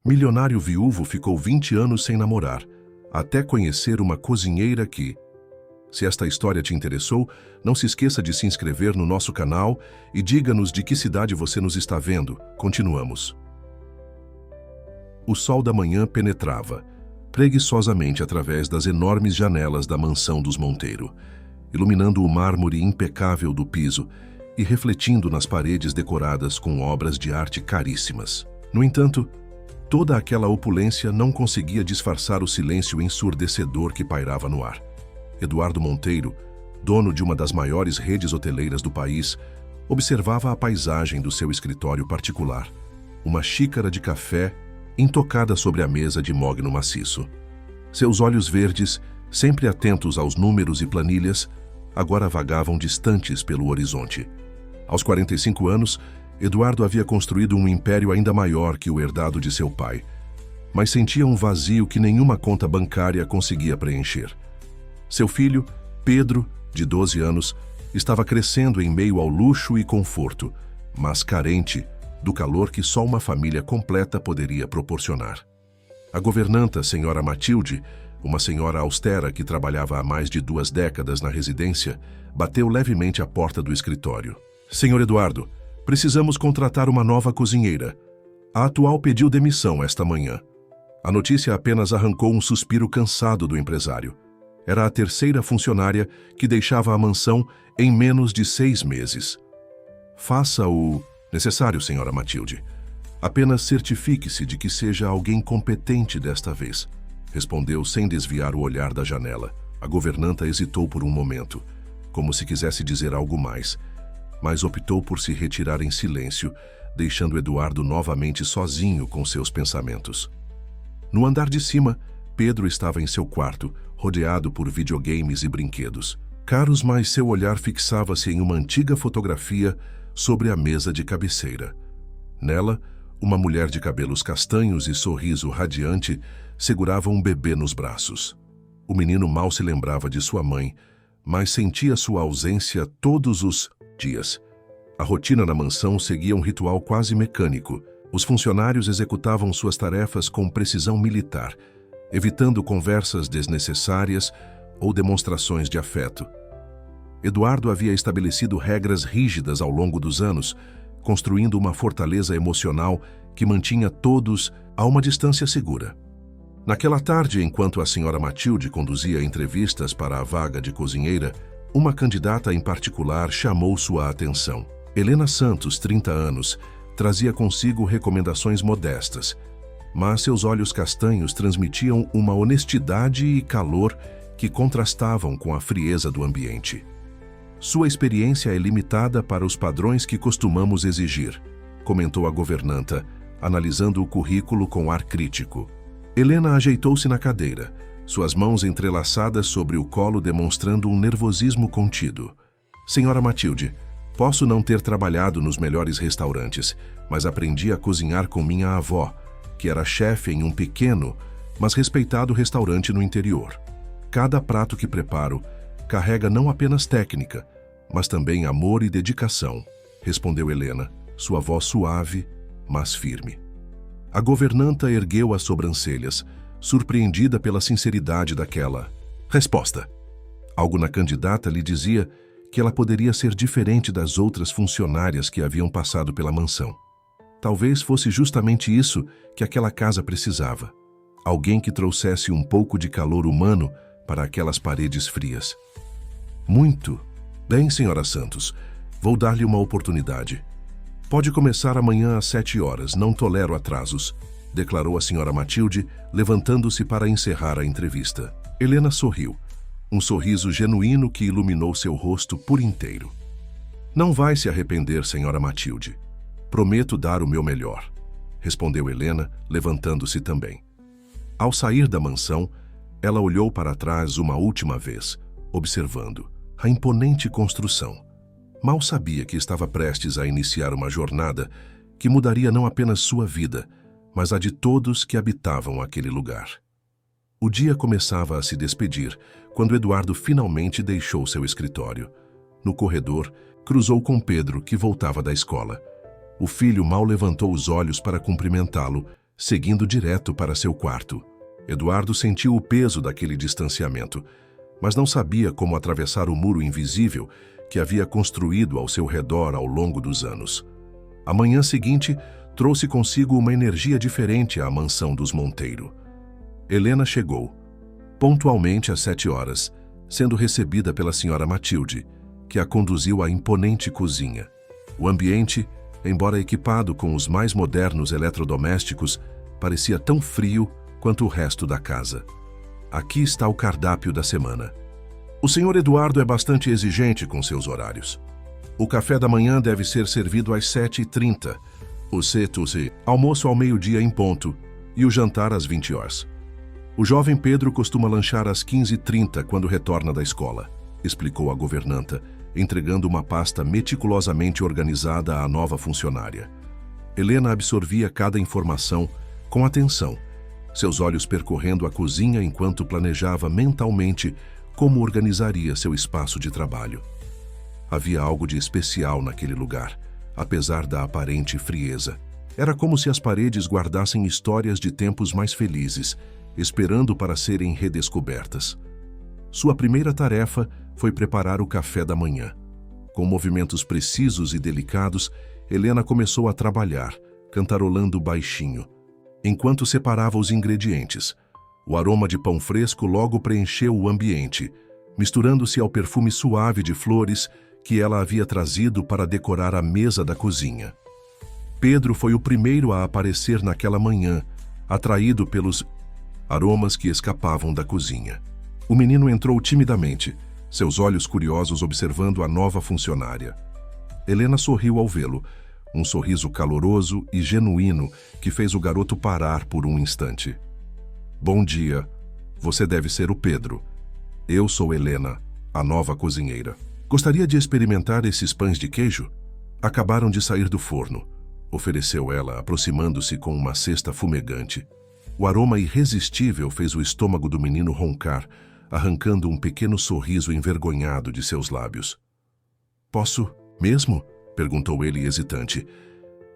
Milionário viúvo ficou 20 anos sem namorar, até conhecer uma cozinheira que... Se esta história te interessou, não se esqueça de se inscrever no nosso canal e diga-nos de que cidade você nos está vendo. Continuamos. O sol da manhã penetrava, preguiçosamente através das enormes janelas da mansão dos Monteiro, iluminando o mármore impecável do piso e refletindo nas paredes decoradas com obras de arte caríssimas. No entanto, toda aquela opulência não conseguia disfarçar o silêncio ensurdecedor que pairava no ar. Eduardo Monteiro, dono de uma das maiores redes hoteleiras do país, observava a paisagem do seu escritório particular, uma xícara de café intocada sobre a mesa de mogno maciço. Seus olhos verdes, sempre atentos aos números e planilhas, agora vagavam distantes pelo horizonte. Aos 45 anos, Eduardo havia construído um império ainda maior que o herdado de seu pai, mas sentia um vazio que nenhuma conta bancária conseguia preencher. Seu filho, Pedro, de 12 anos, estava crescendo em meio ao luxo e conforto, mas carente do calor que só uma família completa poderia proporcionar. A governanta, senhora Matilde, uma senhora austera que trabalhava há mais de 2 décadas na residência, bateu levemente à porta do escritório. Senhor Eduardo, precisamos contratar uma nova cozinheira. A atual pediu demissão esta manhã. A notícia apenas arrancou um suspiro cansado do empresário. Era a 3ª funcionária que deixava a mansão em menos de 6 meses. Faça o necessário, senhora Matilde. Apenas certifique-se de que seja alguém competente desta vez, respondeu sem desviar o olhar da janela. A governanta hesitou por um momento, como se quisesse dizer algo mais, mas optou por se retirar em silêncio, deixando Eduardo novamente sozinho com seus pensamentos. No andar de cima, Pedro estava em seu quarto, rodeado por videogames e brinquedos. Caros, mas seu olhar fixava-se em uma antiga fotografia sobre a mesa de cabeceira. Nela, uma mulher de cabelos castanhos e sorriso radiante segurava um bebê nos braços. O menino mal se lembrava de sua mãe, mas sentia sua ausência todos os dias. A rotina na mansão seguia um ritual quase mecânico. Os funcionários executavam suas tarefas com precisão militar, evitando conversas desnecessárias ou demonstrações de afeto. Eduardo havia estabelecido regras rígidas ao longo dos anos, construindo uma fortaleza emocional que mantinha todos a uma distância segura. Naquela tarde, enquanto a senhora Matilde conduzia entrevistas para a vaga de cozinheira, uma candidata em particular chamou sua atenção. Helena Santos, 30 anos, trazia consigo recomendações modestas, mas seus olhos castanhos transmitiam uma honestidade e calor que contrastavam com a frieza do ambiente. Sua experiência é limitada para os padrões que costumamos exigir, comentou a governanta, analisando o currículo com ar crítico. Helena ajeitou-se na cadeira, suas mãos entrelaçadas sobre o colo demonstrando um nervosismo contido. Senhora Matilde, posso não ter trabalhado nos melhores restaurantes, mas aprendi a cozinhar com minha avó, que era chefe em um pequeno, mas respeitado restaurante no interior. Cada prato que preparo carrega não apenas técnica, mas também amor e dedicação, respondeu Helena, sua voz suave, mas firme. A governanta ergueu as sobrancelhas, surpreendida pela sinceridade daquela resposta. Algo na candidata lhe dizia que ela poderia ser diferente das outras funcionárias que haviam passado pela mansão. Talvez fosse justamente isso que aquela casa precisava. Alguém que trouxesse um pouco de calor humano para aquelas paredes frias. Muito bem, senhora Santos. Vou dar-lhe uma oportunidade. Pode começar amanhã às 7 horas, não tolero atrasos, declarou a senhora Matilde, levantando-se para encerrar a entrevista. Helena sorriu, um sorriso genuíno que iluminou seu rosto por inteiro. Não vai se arrepender, senhora Matilde. Prometo dar o meu melhor, respondeu Helena, levantando-se também. Ao sair da mansão, ela olhou para trás uma última vez, observando a imponente construção. Mal sabia que estava prestes a iniciar uma jornada que mudaria não apenas sua vida, mas a de todos que habitavam aquele lugar. O dia começava a se despedir quando Eduardo finalmente deixou seu escritório. No corredor, cruzou com Pedro, que voltava da escola. O filho mal levantou os olhos para cumprimentá-lo, seguindo direto para seu quarto. Eduardo sentiu o peso daquele distanciamento, mas não sabia como atravessar o muro invisível que havia construído ao seu redor ao longo dos anos. A manhã seguinte trouxe consigo uma energia diferente à mansão dos Monteiro. Helena chegou, pontualmente às 7 horas, sendo recebida pela senhora Matilde, que a conduziu à imponente cozinha. O ambiente, embora equipado com os mais modernos eletrodomésticos, parecia tão frio quanto o resto da casa. Aqui está o cardápio da semana. O senhor Eduardo é bastante exigente com seus horários. O café da manhã deve ser servido às 7h30, o C2C, almoço ao meio-dia em ponto e o jantar às 20 horas. O jovem Pedro costuma lanchar às 15h30 quando retorna da escola, explicou a governanta, entregando uma pasta meticulosamente organizada à nova funcionária. Helena absorvia cada informação com atenção, seus olhos percorrendo a cozinha enquanto planejava mentalmente como organizaria seu espaço de trabalho. Havia algo de especial naquele lugar, apesar da aparente frieza. Era como se as paredes guardassem histórias de tempos mais felizes, esperando para serem redescobertas. Sua primeira tarefa foi preparar o café da manhã. Com movimentos precisos e delicados, Helena começou a trabalhar, cantarolando baixinho, enquanto separava os ingredientes. O aroma de pão fresco logo preencheu o ambiente, misturando-se ao perfume suave de flores que ela havia trazido para decorar a mesa da cozinha. Pedro foi o primeiro a aparecer naquela manhã, atraído pelos aromas que escapavam da cozinha. O menino entrou timidamente, seus olhos curiosos observando a nova funcionária. Helena sorriu ao vê-lo, um sorriso caloroso e genuíno que fez o garoto parar por um instante. Bom dia, você deve ser o Pedro. Eu sou Helena, a nova cozinheira. Gostaria de experimentar esses pães de queijo? Acabaram de sair do forno, ofereceu ela, aproximando-se com uma cesta fumegante. O aroma irresistível fez o estômago do menino roncar, arrancando um pequeno sorriso envergonhado de seus lábios. Posso mesmo? Perguntou ele hesitante.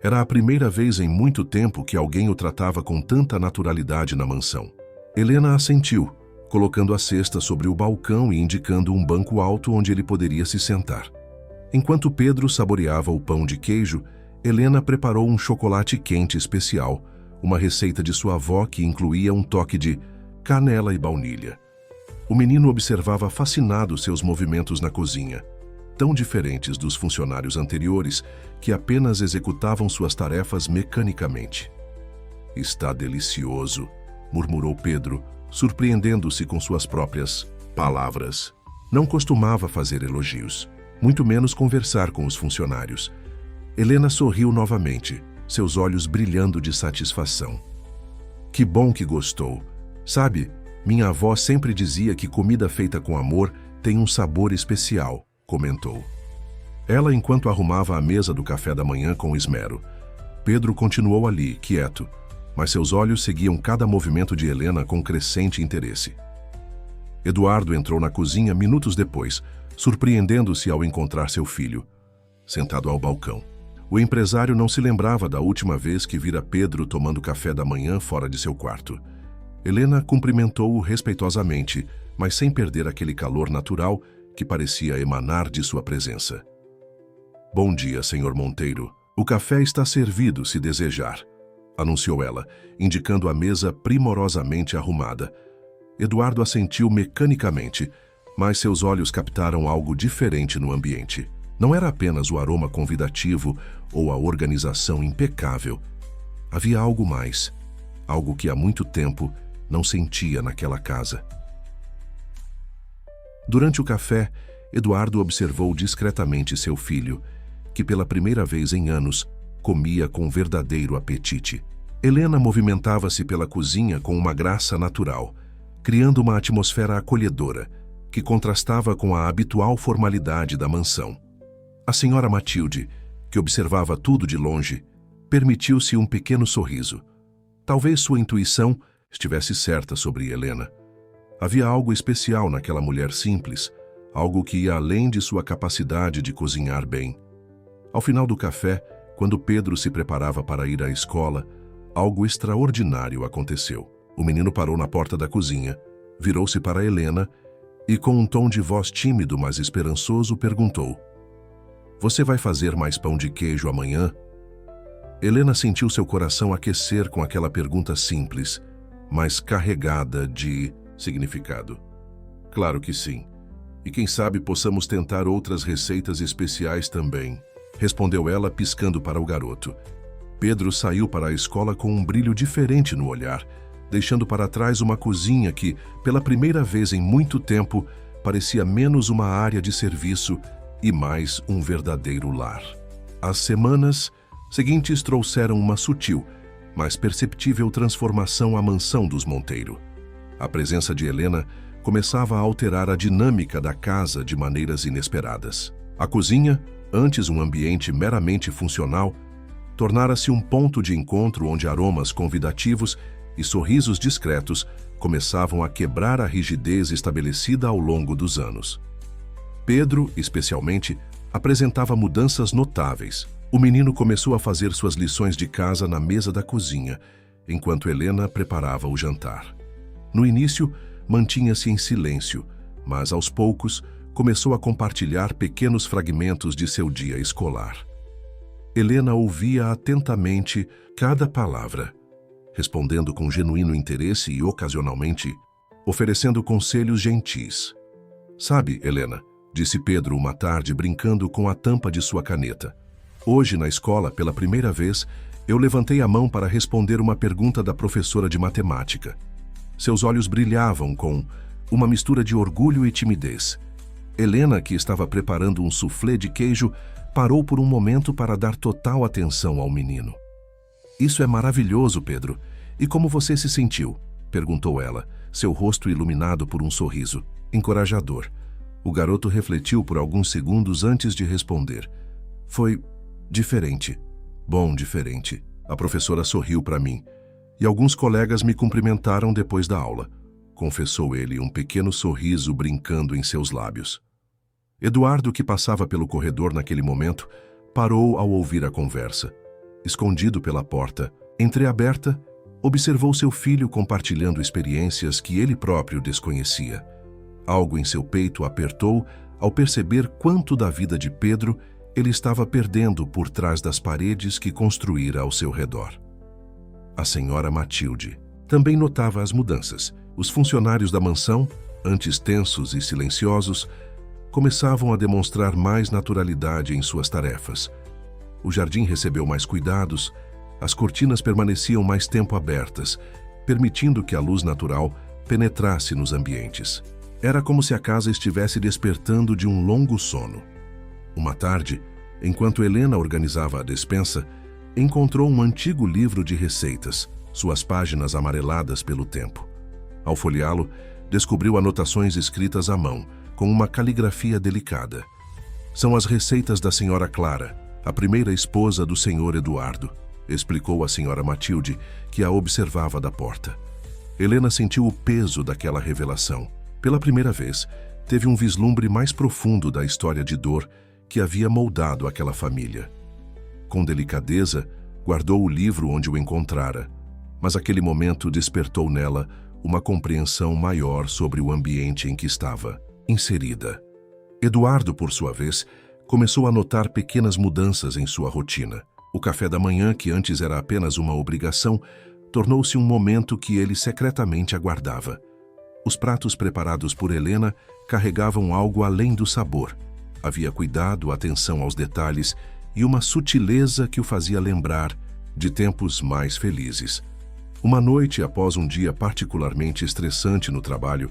Era a primeira vez em muito tempo que alguém o tratava com tanta naturalidade na mansão. Helena assentiu, colocando a cesta sobre o balcão e indicando um banco alto onde ele poderia se sentar. Enquanto Pedro saboreava o pão de queijo, Helena preparou um chocolate quente especial, uma receita de sua avó que incluía um toque de canela e baunilha. O menino observava fascinado seus movimentos na cozinha, tão diferentes dos funcionários anteriores que apenas executavam suas tarefas mecanicamente. Está delicioso, murmurou Pedro, surpreendendo-se com suas próprias palavras. Não costumava fazer elogios, muito menos conversar com os funcionários. Helena sorriu novamente, seus olhos brilhando de satisfação. Que bom que gostou. Sabe, minha avó sempre dizia que comida feita com amor tem um sabor especial, comentou. Ela enquanto arrumava a mesa do café da manhã com esmero. Pedro continuou ali, quieto, mas seus olhos seguiam cada movimento de Helena com crescente interesse. Eduardo entrou na cozinha minutos depois, surpreendendo-se ao encontrar seu filho, sentado ao balcão. O empresário não se lembrava da última vez que vira Pedro tomando café da manhã fora de seu quarto. Helena cumprimentou-o respeitosamente, mas sem perder aquele calor natural que parecia emanar de sua presença. Bom dia, senhor Monteiro. O café está servido, se desejar, anunciou ela, indicando a mesa primorosamente arrumada. Eduardo assentiu mecanicamente, mas seus olhos captaram algo diferente no ambiente. Não era apenas o aroma convidativo ou a organização impecável. Havia algo mais, algo que há muito tempo não sentia naquela casa. Durante o café, Eduardo observou discretamente seu filho, que pela primeira vez em anos comia com verdadeiro apetite. Helena movimentava-se pela cozinha com uma graça natural, criando uma atmosfera acolhedora, que contrastava com a habitual formalidade da mansão. A senhora Matilde, que observava tudo de longe, permitiu-se um pequeno sorriso. Talvez sua intuição estivesse certa sobre Helena. Havia algo especial naquela mulher simples, algo que ia além de sua capacidade de cozinhar bem. Ao final do café, quando Pedro se preparava para ir à escola, algo extraordinário aconteceu. O menino parou na porta da cozinha, virou-se para Helena e, com um tom de voz tímido, mas esperançoso, perguntou: "Você vai fazer mais pão de queijo amanhã?" Helena sentiu seu coração aquecer com aquela pergunta simples, mas carregada de significado. "Claro que sim. E quem sabe possamos tentar outras receitas especiais também", respondeu ela, piscando para o garoto. Pedro saiu para a escola com um brilho diferente no olhar, deixando para trás uma cozinha que, pela primeira vez em muito tempo, parecia menos uma área de serviço e mais um verdadeiro lar. As semanas seguintes trouxeram uma sutil, mas perceptível transformação à mansão dos Monteiro. A presença de Helena começava a alterar a dinâmica da casa de maneiras inesperadas. A cozinha, antes um ambiente meramente funcional, tornara-se um ponto de encontro onde aromas convidativos e sorrisos discretos começavam a quebrar a rigidez estabelecida ao longo dos anos. Pedro, especialmente, apresentava mudanças notáveis. O menino começou a fazer suas lições de casa na mesa da cozinha, enquanto Helena preparava o jantar. No início, mantinha-se em silêncio, mas aos poucos começou a compartilhar pequenos fragmentos de seu dia escolar. Helena ouvia atentamente cada palavra, respondendo com genuíno interesse e, ocasionalmente, oferecendo conselhos gentis. "Sabe, Helena", disse Pedro uma tarde, brincando com a tampa de sua caneta, "hoje na escola, pela primeira vez, eu levantei a mão para responder uma pergunta da professora de matemática. Seus olhos brilhavam com uma mistura de orgulho e timidez. Helena, que estava preparando um soufflé de queijo, parou por um momento para dar total atenção ao menino. "Isso é maravilhoso, Pedro. E como você se sentiu?", perguntou ela, seu rosto iluminado por um sorriso encorajador. O garoto refletiu por alguns segundos antes de responder. "Foi diferente. Bom, diferente." A professora sorriu para mim. "E alguns colegas me cumprimentaram depois da aula", confessou ele, um pequeno sorriso brincando em seus lábios. Eduardo, que passava pelo corredor naquele momento, parou ao ouvir a conversa. Escondido pela porta, entreaberta, observou seu filho compartilhando experiências que ele próprio desconhecia. Algo em seu peito apertou ao perceber quanto da vida de Pedro ele estava perdendo por trás das paredes que construíra ao seu redor. A senhora Matilde também notava as mudanças. Os funcionários da mansão, antes tensos e silenciosos, começavam a demonstrar mais naturalidade em suas tarefas. O jardim recebeu mais cuidados, as cortinas permaneciam mais tempo abertas, permitindo que a luz natural penetrasse nos ambientes. Era como se a casa estivesse despertando de um longo sono. Uma tarde, enquanto Helena organizava a despensa, encontrou um antigo livro de receitas, suas páginas amareladas pelo tempo. Ao folheá-lo, descobriu anotações escritas à mão, com uma caligrafia delicada. "São as receitas da senhora Clara, a primeira esposa do senhor Eduardo", explicou a senhora Matilde, que a observava da porta. Helena sentiu o peso daquela revelação. Pela primeira vez, teve um vislumbre mais profundo da história de dor que havia moldado aquela família. Com delicadeza, guardou o livro onde o encontrara, mas aquele momento despertou nela uma compreensão maior sobre o ambiente em que estava inserida. Eduardo, por sua vez, começou a notar pequenas mudanças em sua rotina. O café da manhã, que antes era apenas uma obrigação, tornou-se um momento que ele secretamente aguardava. Os pratos preparados por Helena carregavam algo além do sabor. Havia cuidado, atenção aos detalhes e uma sutileza que o fazia lembrar de tempos mais felizes. Uma noite, após um dia particularmente estressante no trabalho,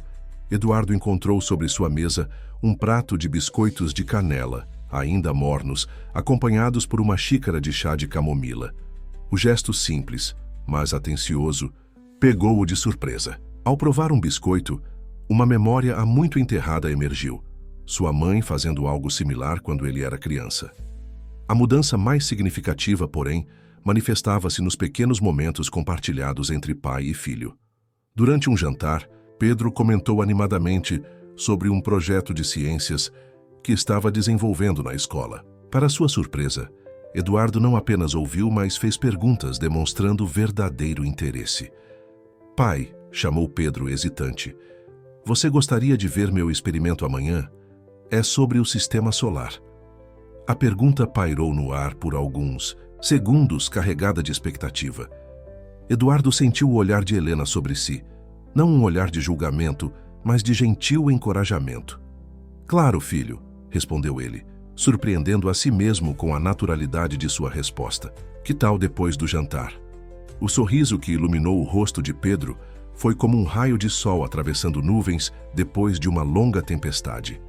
Eduardo encontrou sobre sua mesa um prato de biscoitos de canela, ainda mornos, acompanhados por uma xícara de chá de camomila. O gesto simples, mas atencioso, pegou-o de surpresa. Ao provar um biscoito, uma memória há muito enterrada emergiu. Sua mãe fazendo algo similar quando ele era criança. A mudança mais significativa, porém, manifestava-se nos pequenos momentos compartilhados entre pai e filho. Durante um jantar, Pedro comentou animadamente sobre um projeto de ciências que estava desenvolvendo na escola. Para sua surpresa, Eduardo não apenas ouviu, mas fez perguntas demonstrando verdadeiro interesse. Pai, chamou Pedro hesitante, você gostaria de ver meu experimento amanhã? É sobre o sistema solar. A pergunta pairou no ar por alguns segundos, carregada de expectativa. Eduardo sentiu o olhar de Helena sobre si, não um olhar de julgamento, mas de gentil encorajamento. Claro, filho, respondeu ele, surpreendendo a si mesmo com a naturalidade de sua resposta. Que tal depois do jantar? O sorriso que iluminou o rosto de Pedro foi como um raio de sol atravessando nuvens depois de uma longa tempestade.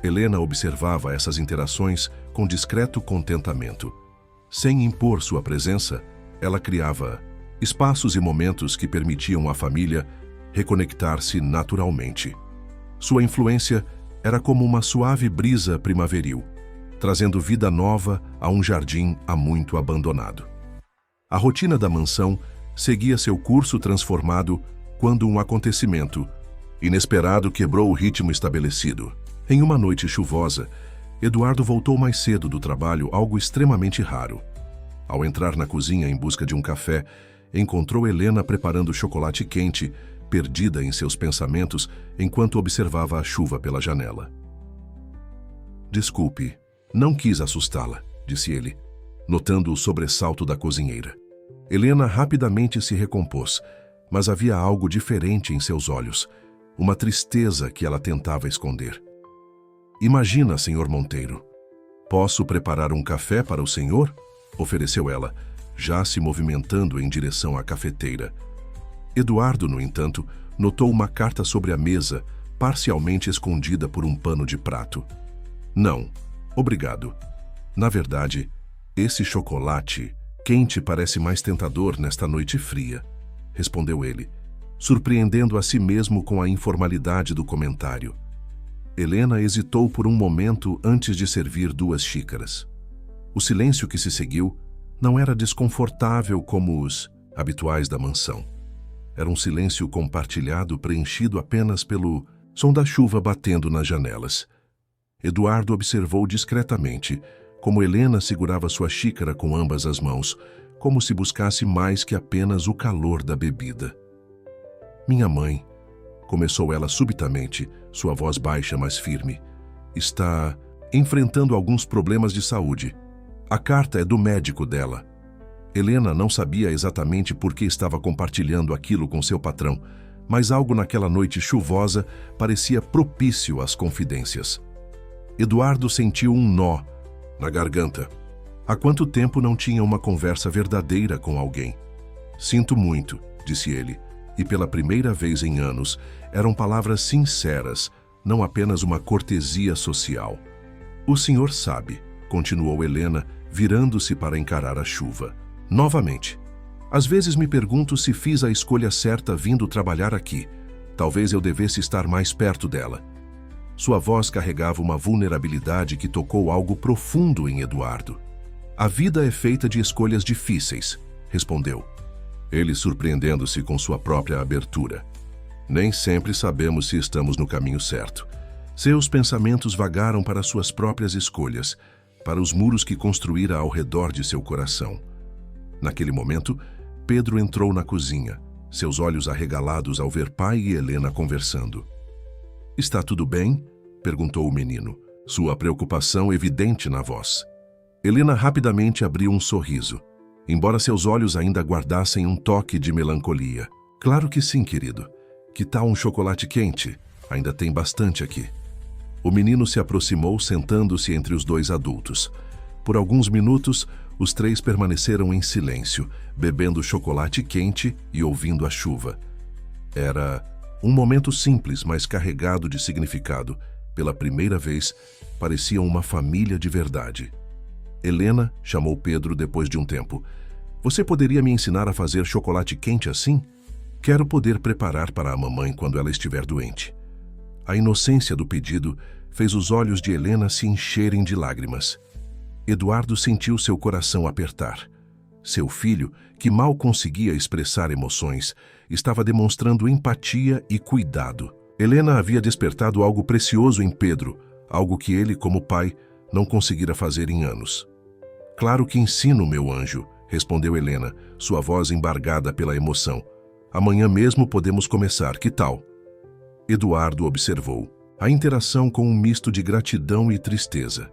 Helena observava essas interações com discreto contentamento. Sem impor sua presença, ela criava espaços e momentos que permitiam à família reconectar-se naturalmente. Sua influência era como uma suave brisa primaveril, trazendo vida nova a um jardim há muito abandonado. A rotina da mansão seguia seu curso transformado quando um acontecimento inesperado quebrou o ritmo estabelecido. Em uma noite chuvosa, Eduardo voltou mais cedo do trabalho, algo extremamente raro. Ao entrar na cozinha em busca de um café, encontrou Helena preparando chocolate quente, perdida em seus pensamentos enquanto observava a chuva pela janela. Desculpe, não quis assustá-la, disse ele, notando o sobressalto da cozinheira. Helena rapidamente se recompôs, mas havia algo diferente em seus olhos, uma tristeza que ela tentava esconder. Imagina, Sr. Monteiro. Posso preparar um café para o senhor? Ofereceu ela, já se movimentando em direção à cafeteira. Eduardo, no entanto, notou uma carta sobre a mesa, parcialmente escondida por um pano de prato. Não, obrigado. Na verdade, esse chocolate quente parece mais tentador nesta noite fria, respondeu ele, surpreendendo a si mesmo com a informalidade do comentário. Helena hesitou por um momento antes de servir 2 xícaras. O silêncio que se seguiu não era desconfortável como os habituais da mansão. Era um silêncio compartilhado, preenchido apenas pelo som da chuva batendo nas janelas. Eduardo observou discretamente como Helena segurava sua xícara com ambas as mãos, como se buscasse mais que apenas o calor da bebida. Minha mãe, começou ela subitamente, sua voz baixa, mas firme, está enfrentando alguns problemas de saúde. A carta é do médico dela. Helena não sabia exatamente por que estava compartilhando aquilo com seu patrão, mas algo naquela noite chuvosa parecia propício às confidências. Eduardo sentiu um nó na garganta. Há quanto tempo não tinha uma conversa verdadeira com alguém? Sinto muito, disse ele, e pela primeira vez em anos, eram palavras sinceras, não apenas uma cortesia social. O senhor sabe, continuou Helena, virando-se para encarar a chuva. Novamente. Às vezes me pergunto se fiz a escolha certa vindo trabalhar aqui. Talvez eu devesse estar mais perto dela. Sua voz carregava uma vulnerabilidade que tocou algo profundo em Eduardo. A vida é feita de escolhas difíceis, respondeu. Ele surpreendendo-se com sua própria abertura. Nem sempre sabemos se estamos no caminho certo. Seus pensamentos vagaram para suas próprias escolhas, para os muros que construíra ao redor de seu coração. Naquele momento, Pedro entrou na cozinha, seus olhos arregalados ao ver pai e Helena conversando. Está tudo bem? Perguntou o menino, sua preocupação evidente na voz. Helena rapidamente abriu um sorriso, embora seus olhos ainda guardassem um toque de melancolia. Claro que sim, querido. Que tal um chocolate quente? Ainda tem bastante aqui. O menino se aproximou, sentando-se entre os 2 adultos. Por alguns minutos, os 3 permaneceram em silêncio, bebendo chocolate quente e ouvindo a chuva. Era um momento simples, mas carregado de significado. Pela primeira vez, pareciam uma família de verdade. Helena chamou Pedro depois de um tempo. Você poderia me ensinar a fazer chocolate quente assim? Quero poder preparar para a mamãe quando ela estiver doente. A inocência do pedido fez os olhos de Helena se encherem de lágrimas. Eduardo sentiu seu coração apertar. Seu filho, que mal conseguia expressar emoções, estava demonstrando empatia e cuidado. Helena havia despertado algo precioso em Pedro, algo que ele, como pai, não conseguira fazer em anos. Claro que ensino, meu anjo, respondeu Helena, sua voz embargada pela emoção. Amanhã mesmo podemos começar, que tal? Eduardo observou. A interação com um misto de gratidão e tristeza.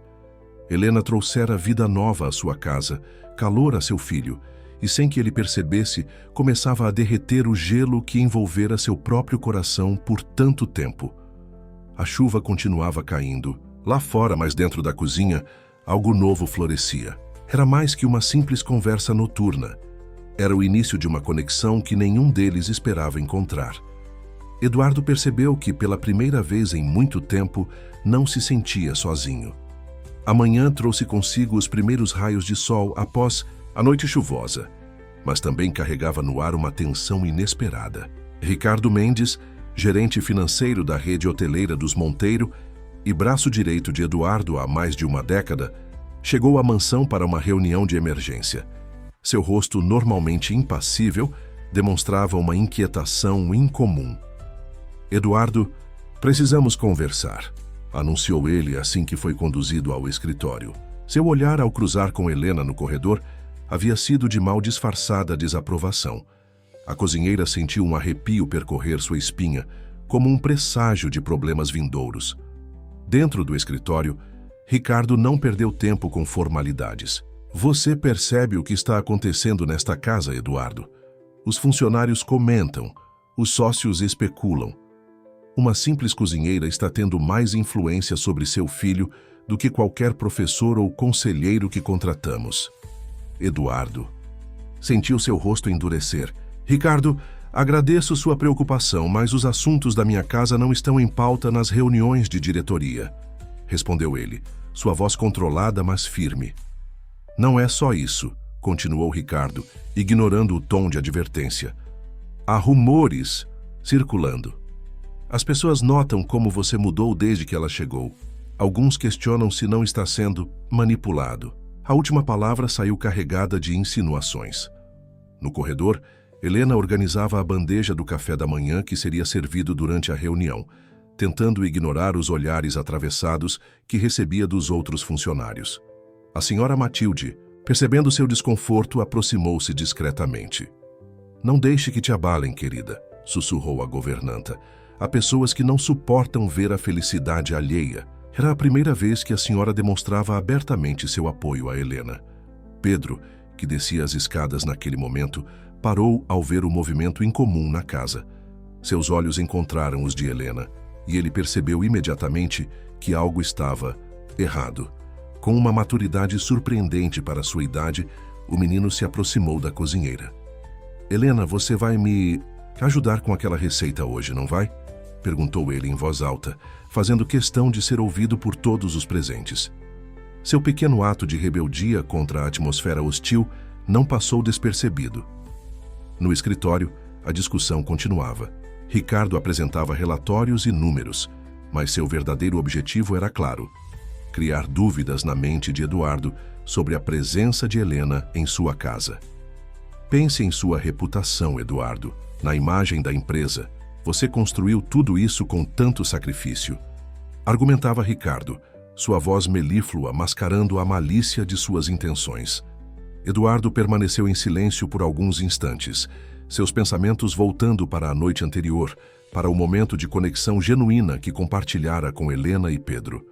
Helena trouxera vida nova à sua casa, calor a seu filho, e sem que ele percebesse, começava a derreter o gelo que envolvera seu próprio coração por tanto tempo. A chuva continuava caindo. Lá fora, mas dentro da cozinha, algo novo florescia. Era mais que uma simples conversa noturna. Era o início de uma conexão que nenhum deles esperava encontrar. Eduardo percebeu que, pela primeira vez em muito tempo, não se sentia sozinho. A manhã trouxe consigo os primeiros raios de sol após a noite chuvosa, mas também carregava no ar uma tensão inesperada. Ricardo Mendes, gerente financeiro da rede hoteleira dos Monteiro e braço direito de Eduardo há mais de uma década, chegou à mansão para uma reunião de emergência. Seu rosto, normalmente impassível, demonstrava uma inquietação incomum. Eduardo, precisamos conversar, anunciou ele assim que foi conduzido ao escritório. Seu olhar ao cruzar com Helena no corredor havia sido de mal disfarçada desaprovação. A cozinheira sentiu um arrepio percorrer sua espinha, como um presságio de problemas vindouros. Dentro do escritório, Ricardo não perdeu tempo com formalidades. Você percebe o que está acontecendo nesta casa, Eduardo? Os funcionários comentam, os sócios especulam. Uma simples cozinheira está tendo mais influência sobre seu filho do que qualquer professor ou conselheiro que contratamos. Eduardo sentiu seu rosto endurecer. Ricardo, agradeço sua preocupação, mas os assuntos da minha casa não estão em pauta nas reuniões de diretoria, respondeu ele, sua voz controlada, mas firme. Não é só isso, continuou Ricardo, ignorando o tom de advertência. Há rumores circulando. As pessoas notam como você mudou desde que ela chegou. Alguns questionam se não está sendo manipulado. A última palavra saiu carregada de insinuações. No corredor, Helena organizava a bandeja do café da manhã que seria servido durante a reunião, tentando ignorar os olhares atravessados que recebia dos outros funcionários. A senhora Matilde, percebendo seu desconforto, aproximou-se discretamente. Não deixe que te abalem, querida, sussurrou a governanta. Há pessoas que não suportam ver a felicidade alheia. Era a primeira vez que a senhora demonstrava abertamente seu apoio a Helena. Pedro, que descia as escadas naquele momento, parou ao ver o movimento incomum na casa. Seus olhos encontraram os de Helena, e ele percebeu imediatamente que algo estava errado. Com uma maturidade surpreendente para sua idade, o menino se aproximou da cozinheira. Helena, você vai me ajudar com aquela receita hoje, não vai? Perguntou ele em voz alta, fazendo questão de ser ouvido por todos os presentes. Seu pequeno ato de rebeldia contra a atmosfera hostil não passou despercebido. No escritório, a discussão continuava. Ricardo apresentava relatórios e números, mas seu verdadeiro objetivo era claro: criar dúvidas na mente de Eduardo sobre a presença de Helena em sua casa. Pense em sua reputação, Eduardo, na imagem da empresa. Você construiu tudo isso com tanto sacrifício. Argumentava Ricardo, sua voz melíflua mascarando a malícia de suas intenções. Eduardo permaneceu em silêncio por alguns instantes, seus pensamentos voltando para a noite anterior, para o momento de conexão genuína que compartilhara com Helena e Pedro.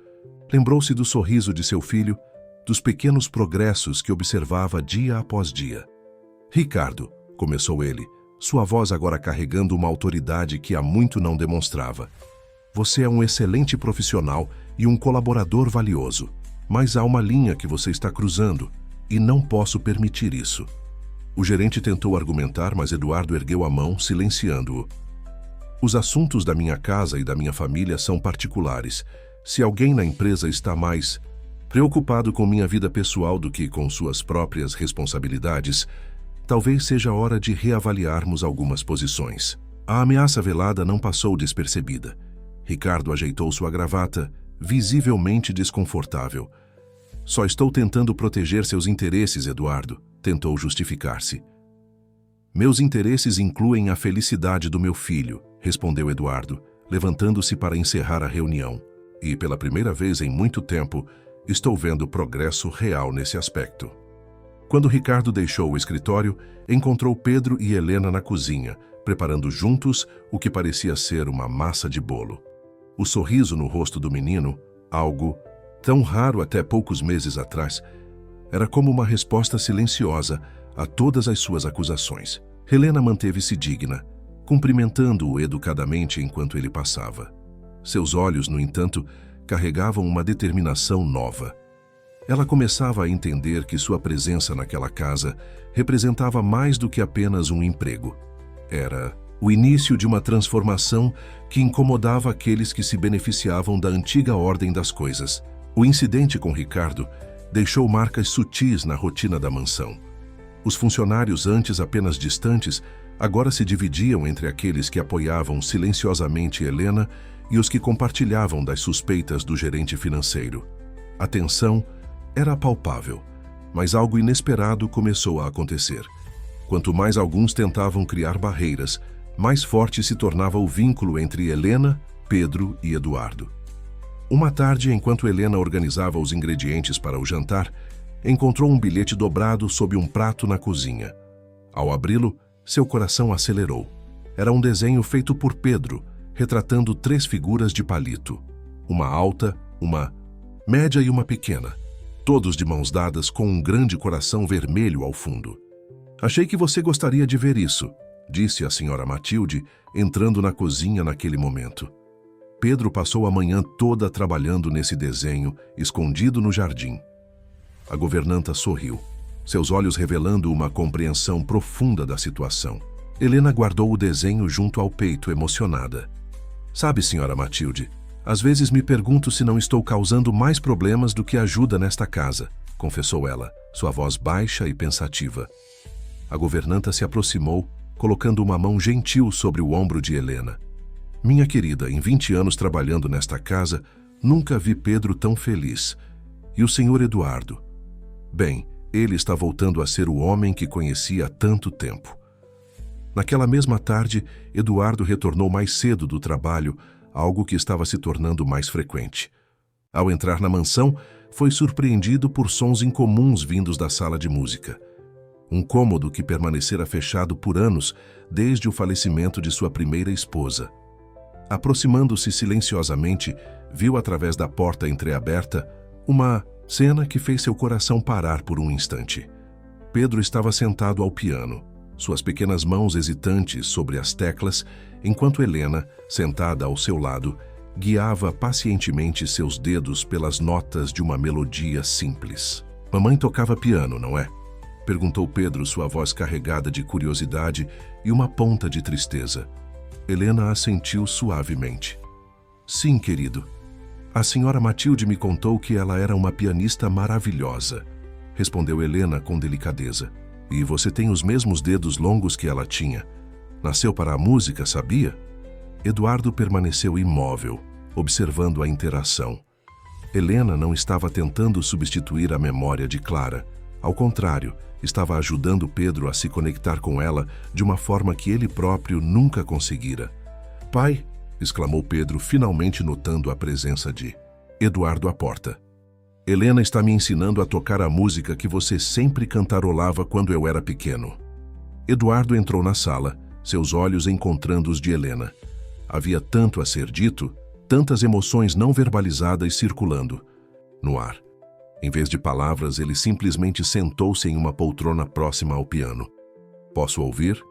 Lembrou-se do sorriso de seu filho, dos pequenos progressos que observava dia após dia. Ricardo, começou ele, sua voz agora carregando uma autoridade que há muito não demonstrava. Você é um excelente profissional e um colaborador valioso, mas há uma linha que você está cruzando e não posso permitir isso. O gerente tentou argumentar, mas Eduardo ergueu a mão, silenciando-o. Os assuntos da minha casa e da minha família são particulares. Se alguém na empresa está mais preocupado com minha vida pessoal do que com suas próprias responsabilidades, talvez seja hora de reavaliarmos algumas posições. A ameaça velada não passou despercebida. Ricardo ajeitou sua gravata, visivelmente desconfortável. Só estou tentando proteger seus interesses, Eduardo, tentou justificar-se. Meus interesses incluem a felicidade do meu filho, respondeu Eduardo, levantando-se para encerrar a reunião. E, pela primeira vez em muito tempo, estou vendo progresso real nesse aspecto. Quando Ricardo deixou o escritório, encontrou Pedro e Helena na cozinha, preparando juntos o que parecia ser uma massa de bolo. O sorriso no rosto do menino, algo tão raro até poucos meses atrás, era como uma resposta silenciosa a todas as suas acusações. Helena manteve-se digna, cumprimentando-o educadamente enquanto ele passava. Seus olhos, no entanto, carregavam uma determinação nova. Ela começava a entender que sua presença naquela casa representava mais do que apenas um emprego. Era o início de uma transformação que incomodava aqueles que se beneficiavam da antiga ordem das coisas. O incidente com Ricardo deixou marcas sutis na rotina da mansão. Os funcionários, antes apenas distantes, agora se dividiam entre aqueles que apoiavam silenciosamente Helena e os que compartilhavam das suspeitas do gerente financeiro. A tensão era palpável, mas algo inesperado começou a acontecer. Quanto mais alguns tentavam criar barreiras, mais forte se tornava o vínculo entre Helena, Pedro e Eduardo. Uma tarde, enquanto Helena organizava os ingredientes para o jantar, encontrou um bilhete dobrado sob um prato na cozinha. Ao abri-lo, seu coração acelerou. Era um desenho feito por Pedro, retratando 3 figuras de palito. Uma alta, uma média e uma pequena, todos de mãos dadas com um grande coração vermelho ao fundo. "Achei que você gostaria de ver isso", disse a senhora Matilde, entrando na cozinha naquele momento. Pedro passou a manhã toda trabalhando nesse desenho, escondido no jardim. A governanta sorriu, seus olhos revelando uma compreensão profunda da situação. Helena guardou o desenho junto ao peito, emocionada. "Sabe, senhora Matilde, às vezes me pergunto se não estou causando mais problemas do que ajuda nesta casa", confessou ela, sua voz baixa e pensativa. A governanta se aproximou, colocando uma mão gentil sobre o ombro de Helena. "Minha querida, em 20 anos trabalhando nesta casa, nunca vi Pedro tão feliz. E o senhor Eduardo? Bem, ele está voltando a ser o homem que conhecia há tanto tempo." Naquela mesma tarde, Eduardo retornou mais cedo do trabalho, algo que estava se tornando mais frequente. Ao entrar na mansão, foi surpreendido por sons incomuns vindos da sala de música. Um cômodo que permanecera fechado por anos, desde o falecimento de sua primeira esposa. Aproximando-se silenciosamente, viu através da porta entreaberta uma cena que fez seu coração parar por um instante. Pedro estava sentado ao piano, suas pequenas mãos hesitantes sobre as teclas, enquanto Helena, sentada ao seu lado, guiava pacientemente seus dedos pelas notas de uma melodia simples. "Mamãe tocava piano, não é?", perguntou Pedro, sua voz carregada de curiosidade e uma ponta de tristeza. Helena assentiu suavemente. "Sim, querido. A senhora Matilde me contou que ela era uma pianista maravilhosa", respondeu Helena com delicadeza. "E você tem os mesmos dedos longos que ela tinha. Nasceu para a música, sabia?" Eduardo permaneceu imóvel, observando a interação. Helena não estava tentando substituir a memória de Clara. Ao contrário, estava ajudando Pedro a se conectar com ela de uma forma que ele próprio nunca conseguira. "Pai!", exclamou Pedro, finalmente notando a presença de Eduardo à porta. "Helena está me ensinando a tocar a música que você sempre cantarolava quando eu era pequeno." Eduardo entrou na sala, seus olhos encontrando os de Helena. Havia tanto a ser dito, tantas emoções não verbalizadas circulando no ar. Em vez de palavras, ele simplesmente sentou-se em uma poltrona próxima ao piano. "Posso ouvir?",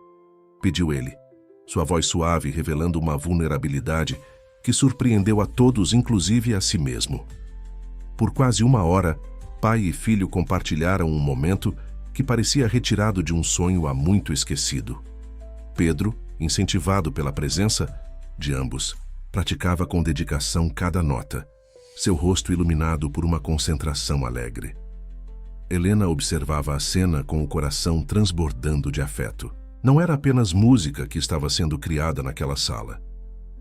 pediu ele, sua voz suave revelando uma vulnerabilidade que surpreendeu a todos, inclusive a si mesmo. Por quase 1 hora, pai e filho compartilharam um momento que parecia retirado de um sonho há muito esquecido. Pedro, incentivado pela presença de ambos, praticava com dedicação cada nota, seu rosto iluminado por uma concentração alegre. Helena observava a cena com o coração transbordando de afeto. Não era apenas música que estava sendo criada naquela sala.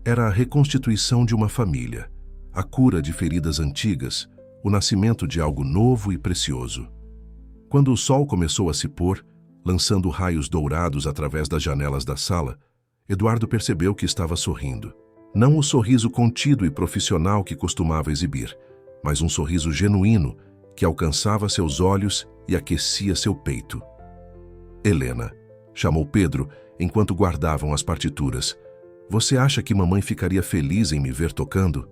Era a reconstituição de uma família, a cura de feridas antigas, o nascimento de algo novo e precioso. Quando o sol começou a se pôr, lançando raios dourados através das janelas da sala, Eduardo percebeu que estava sorrindo. Não o sorriso contido e profissional que costumava exibir, mas um sorriso genuíno que alcançava seus olhos e aquecia seu peito. Helena, chamou Pedro enquanto guardavam as partituras. Você acha que mamãe ficaria feliz em me ver tocando?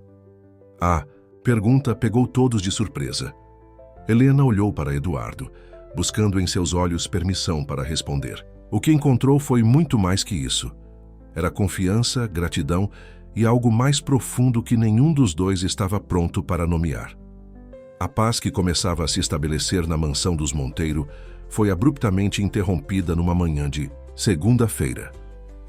A pergunta pegou todos de surpresa. Helena olhou para Eduardo, buscando em seus olhos permissão para responder. O que encontrou foi muito mais que isso. Era confiança, gratidão e algo mais profundo que nenhum dos dois estava pronto para nomear. A paz que começava a se estabelecer na mansão dos Monteiro foi abruptamente interrompida numa manhã de segunda-feira.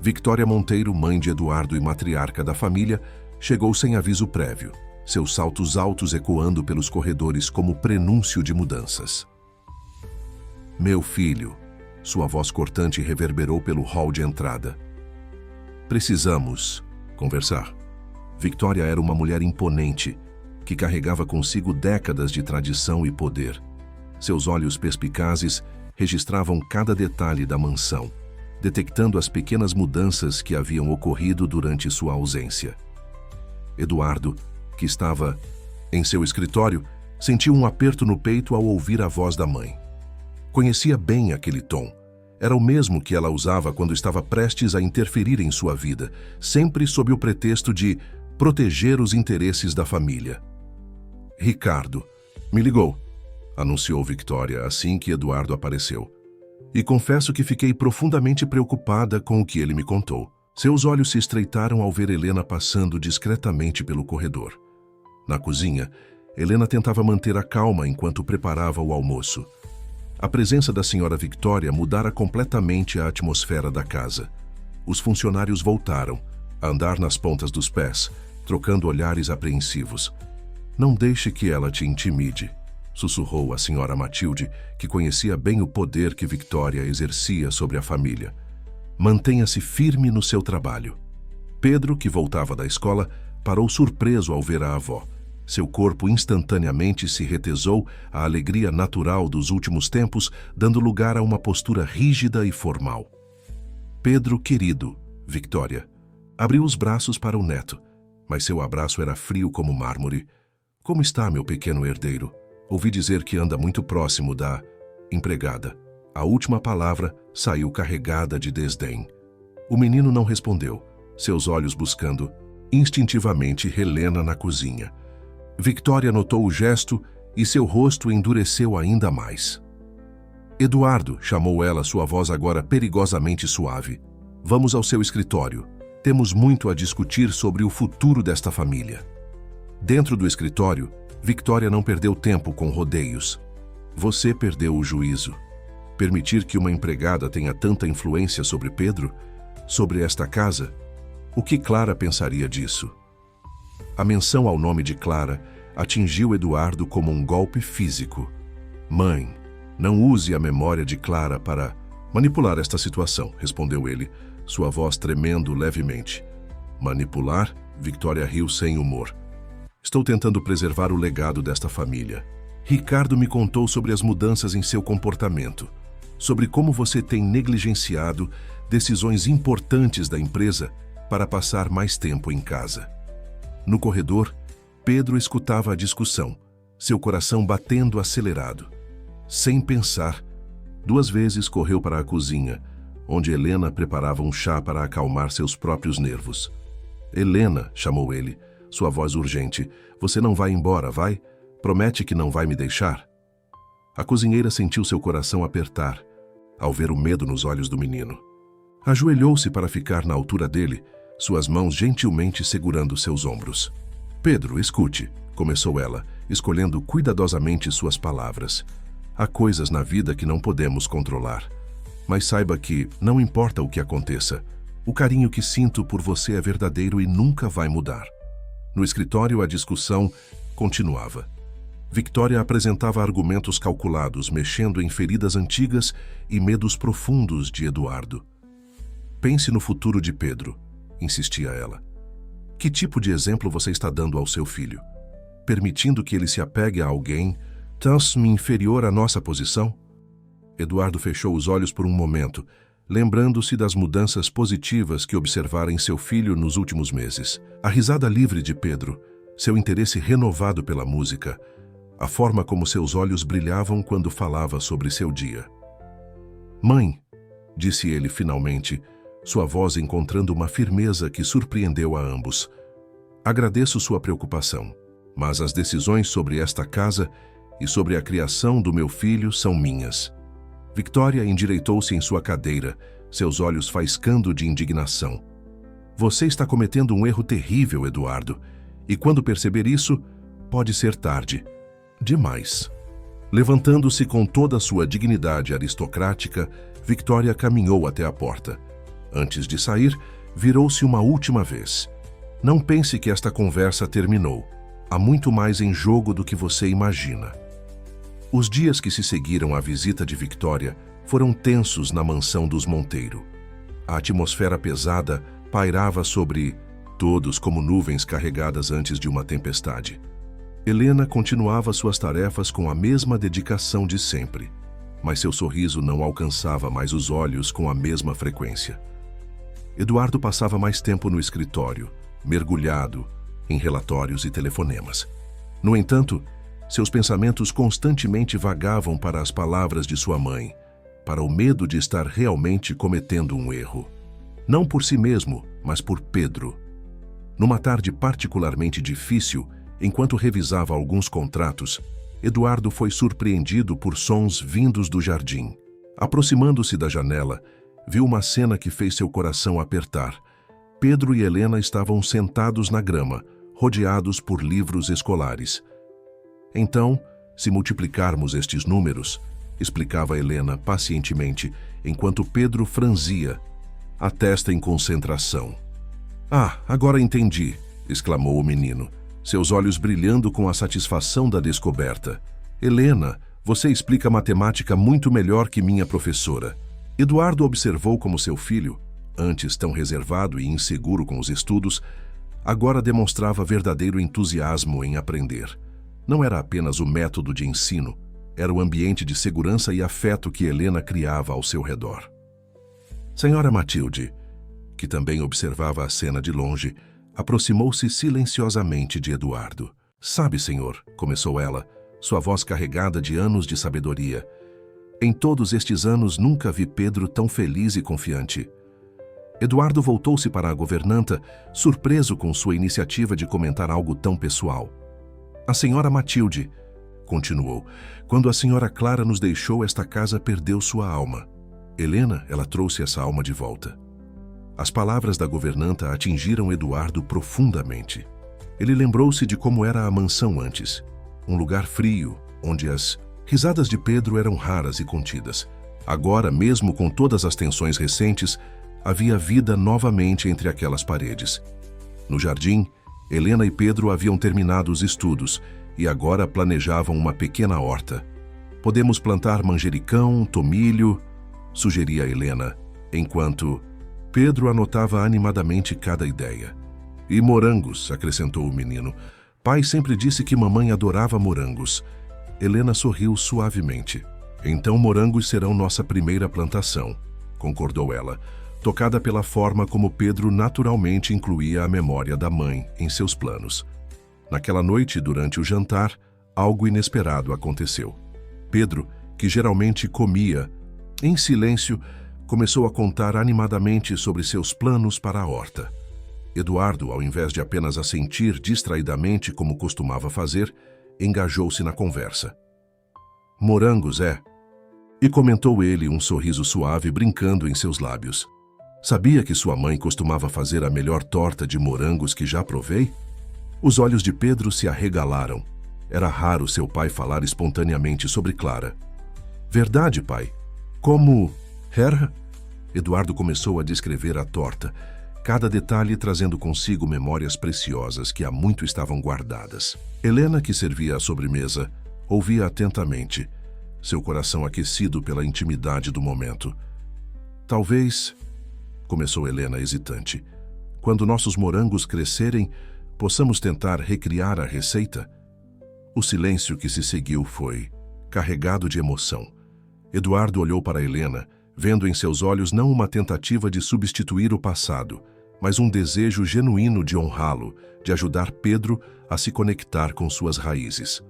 Victoria Monteiro, mãe de Eduardo e matriarca da família, chegou sem aviso prévio, seus saltos altos ecoando pelos corredores como prenúncio de mudanças. Meu filho, sua voz cortante reverberou pelo hall de entrada. Precisamos conversar. Victoria era uma mulher imponente, que carregava consigo décadas de tradição e poder. Seus olhos perspicazes registravam cada detalhe da mansão, detectando as pequenas mudanças que haviam ocorrido durante sua ausência. Eduardo, que estava em seu escritório, sentiu um aperto no peito ao ouvir a voz da mãe. Conhecia bem aquele tom. Era o mesmo que ela usava quando estava prestes a interferir em sua vida, sempre sob o pretexto de proteger os interesses da família. Ricardo me ligou, anunciou Victoria assim que Eduardo apareceu. E confesso que fiquei profundamente preocupada com o que ele me contou. Seus olhos se estreitaram ao ver Helena passando discretamente pelo corredor. Na cozinha, Helena tentava manter a calma enquanto preparava o almoço. A presença da senhora Victoria mudara completamente a atmosfera da casa. Os funcionários voltaram, a andar nas pontas dos pés, trocando olhares apreensivos. Não deixe que ela te intimide, sussurrou a senhora Matilde, que conhecia bem o poder que Victoria exercia sobre a família. Mantenha-se firme no seu trabalho. Pedro, que voltava da escola, parou surpreso ao ver a avó. Seu corpo instantaneamente se retesou à alegria natural dos últimos tempos, dando lugar a uma postura rígida e formal. Pedro, querido, Victoria, abriu os braços para o neto, mas seu abraço era frio como mármore. Como está, meu pequeno herdeiro? Ouvi dizer que anda muito próximo da empregada. A última palavra saiu carregada de desdém. O menino não respondeu, seus olhos buscando instintivamente Helena na cozinha. Victoria notou o gesto e seu rosto endureceu ainda mais. Eduardo, chamou ela, sua voz agora perigosamente suave. Vamos ao seu escritório. Temos muito a discutir sobre o futuro desta família. Dentro do escritório, Victoria não perdeu tempo com rodeios. Você perdeu o juízo. Permitir que uma empregada tenha tanta influência sobre Pedro, sobre esta casa? O que Clara pensaria disso? A menção ao nome de Clara atingiu Eduardo como um golpe físico. Mãe, não use a memória de Clara para manipular esta situação, respondeu ele, sua voz tremendo levemente. Manipular? Victoria riu sem humor. Estou tentando preservar o legado desta família. Ricardo me contou sobre as mudanças em seu comportamento, sobre como você tem negligenciado decisões importantes da empresa para passar mais tempo em casa. No corredor, Pedro escutava a discussão, seu coração batendo acelerado. Sem pensar, 2 vezes correu para a cozinha, onde Helena preparava um chá para acalmar seus próprios nervos. Helena, chamou ele, sua voz urgente, você não vai embora, vai? Promete que não vai me deixar? A cozinheira sentiu seu coração apertar, ao ver o medo nos olhos do menino. Ajoelhou-se para ficar na altura dele, suas mãos gentilmente segurando seus ombros. Pedro, escute, começou ela, escolhendo cuidadosamente suas palavras. Há coisas na vida que não podemos controlar. Mas saiba que, não importa o que aconteça, o carinho que sinto por você é verdadeiro e nunca vai mudar. No escritório, a discussão continuava. Victoria apresentava argumentos calculados, mexendo em feridas antigas e medos profundos de Eduardo. Pense no futuro de Pedro, insistia ela. Que tipo de exemplo você está dando ao seu filho? Permitindo que ele se apegue a alguém tão inferior à nossa posição? Eduardo fechou os olhos por um momento, lembrando-se das mudanças positivas que observara em seu filho nos últimos meses. A risada livre de Pedro, seu interesse renovado pela música, a forma como seus olhos brilhavam quando falava sobre seu dia. "Mãe", disse ele finalmente, sua voz encontrando uma firmeza que surpreendeu a ambos. "Agradeço sua preocupação, mas as decisões sobre esta casa e sobre a criação do meu filho são minhas." Victoria endireitou-se em sua cadeira, seus olhos faiscando de indignação. "Você está cometendo um erro terrível, Eduardo, e quando perceber isso, pode ser tarde. Demais." Levantando-se com toda a sua dignidade aristocrática, Victoria caminhou até a porta. Antes de sair, virou-se uma última vez. "Não pense que esta conversa terminou. Há muito mais em jogo do que você imagina." Os dias que se seguiram à visita de Victoria foram tensos na mansão dos Monteiro. A atmosfera pesada pairava sobre todos como nuvens carregadas antes de uma tempestade. Helena continuava suas tarefas com a mesma dedicação de sempre, mas seu sorriso não alcançava mais os olhos com a mesma frequência. Eduardo passava mais tempo no escritório, mergulhado em relatórios e telefonemas. No entanto, seus pensamentos constantemente vagavam para as palavras de sua mãe, para o medo de estar realmente cometendo um erro. Não por si mesmo, mas por Pedro. Numa tarde particularmente difícil, enquanto revisava alguns contratos, Eduardo foi surpreendido por sons vindos do jardim. Aproximando-se da janela, viu uma cena que fez seu coração apertar. Pedro e Helena estavam sentados na grama, rodeados por livros escolares. "Então, se multiplicarmos estes números", explicava Helena pacientemente, enquanto Pedro franzia a testa em concentração. "Ah, agora entendi", exclamou o menino, seus olhos brilhando com a satisfação da descoberta. "Helena, você explica matemática muito melhor que minha professora." Eduardo observou como seu filho, antes tão reservado e inseguro com os estudos, agora demonstrava verdadeiro entusiasmo em aprender. Não era apenas o método de ensino, era o ambiente de segurança e afeto que Helena criava ao seu redor. Senhora Matilde, que também observava a cena de longe, aproximou-se silenciosamente de Eduardo. "Sabe, senhor", começou ela, sua voz carregada de anos de sabedoria, "em todos estes anos nunca vi Pedro tão feliz e confiante." Eduardo voltou-se para a governanta, surpreso com sua iniciativa de comentar algo tão pessoal. "A senhora Matilde", continuou, "quando a senhora Clara nos deixou, esta casa perdeu sua alma. Helena, ela trouxe essa alma de volta." As palavras da governanta atingiram Eduardo profundamente. Ele lembrou-se de como era a mansão antes, um lugar frio, onde as risadas de Pedro eram raras e contidas. Agora, mesmo com todas as tensões recentes, havia vida novamente entre aquelas paredes. No jardim, Helena e Pedro haviam terminado os estudos e agora planejavam uma pequena horta. "Podemos plantar manjericão, tomilho", sugeria Helena, enquanto Pedro anotava animadamente cada ideia. "E morangos", acrescentou o menino. "Pai sempre disse que mamãe adorava morangos." Helena sorriu suavemente. "Então morangos serão nossa primeira plantação", concordou ela, tocada pela forma como Pedro naturalmente incluía a memória da mãe em seus planos. Naquela noite, durante o jantar, algo inesperado aconteceu. Pedro, que geralmente comia em silêncio, começou a contar animadamente sobre seus planos para a horta. Eduardo, ao invés de apenas assentir distraidamente como costumava fazer, engajou-se na conversa. "Morangos, é?" E comentou ele, um sorriso suave brincando em seus lábios. "Sabia que sua mãe costumava fazer a melhor torta de morangos que já provei?" Os olhos de Pedro se arregalaram. Era raro seu pai falar espontaneamente sobre Clara. "Verdade, pai. Como... Herr?" Eduardo começou a descrever a torta, cada detalhe trazendo consigo memórias preciosas que há muito estavam guardadas. Helena, que servia a sobremesa, ouvia atentamente, seu coração aquecido pela intimidade do momento. "Talvez", começou Helena hesitante, "quando nossos morangos crescerem, possamos tentar recriar a receita?" O silêncio que se seguiu foi carregado de emoção. Eduardo olhou para Helena, vendo em seus olhos não uma tentativa de substituir o passado, mas um desejo genuíno de honrá-lo, de ajudar Pedro a se conectar com suas raízes.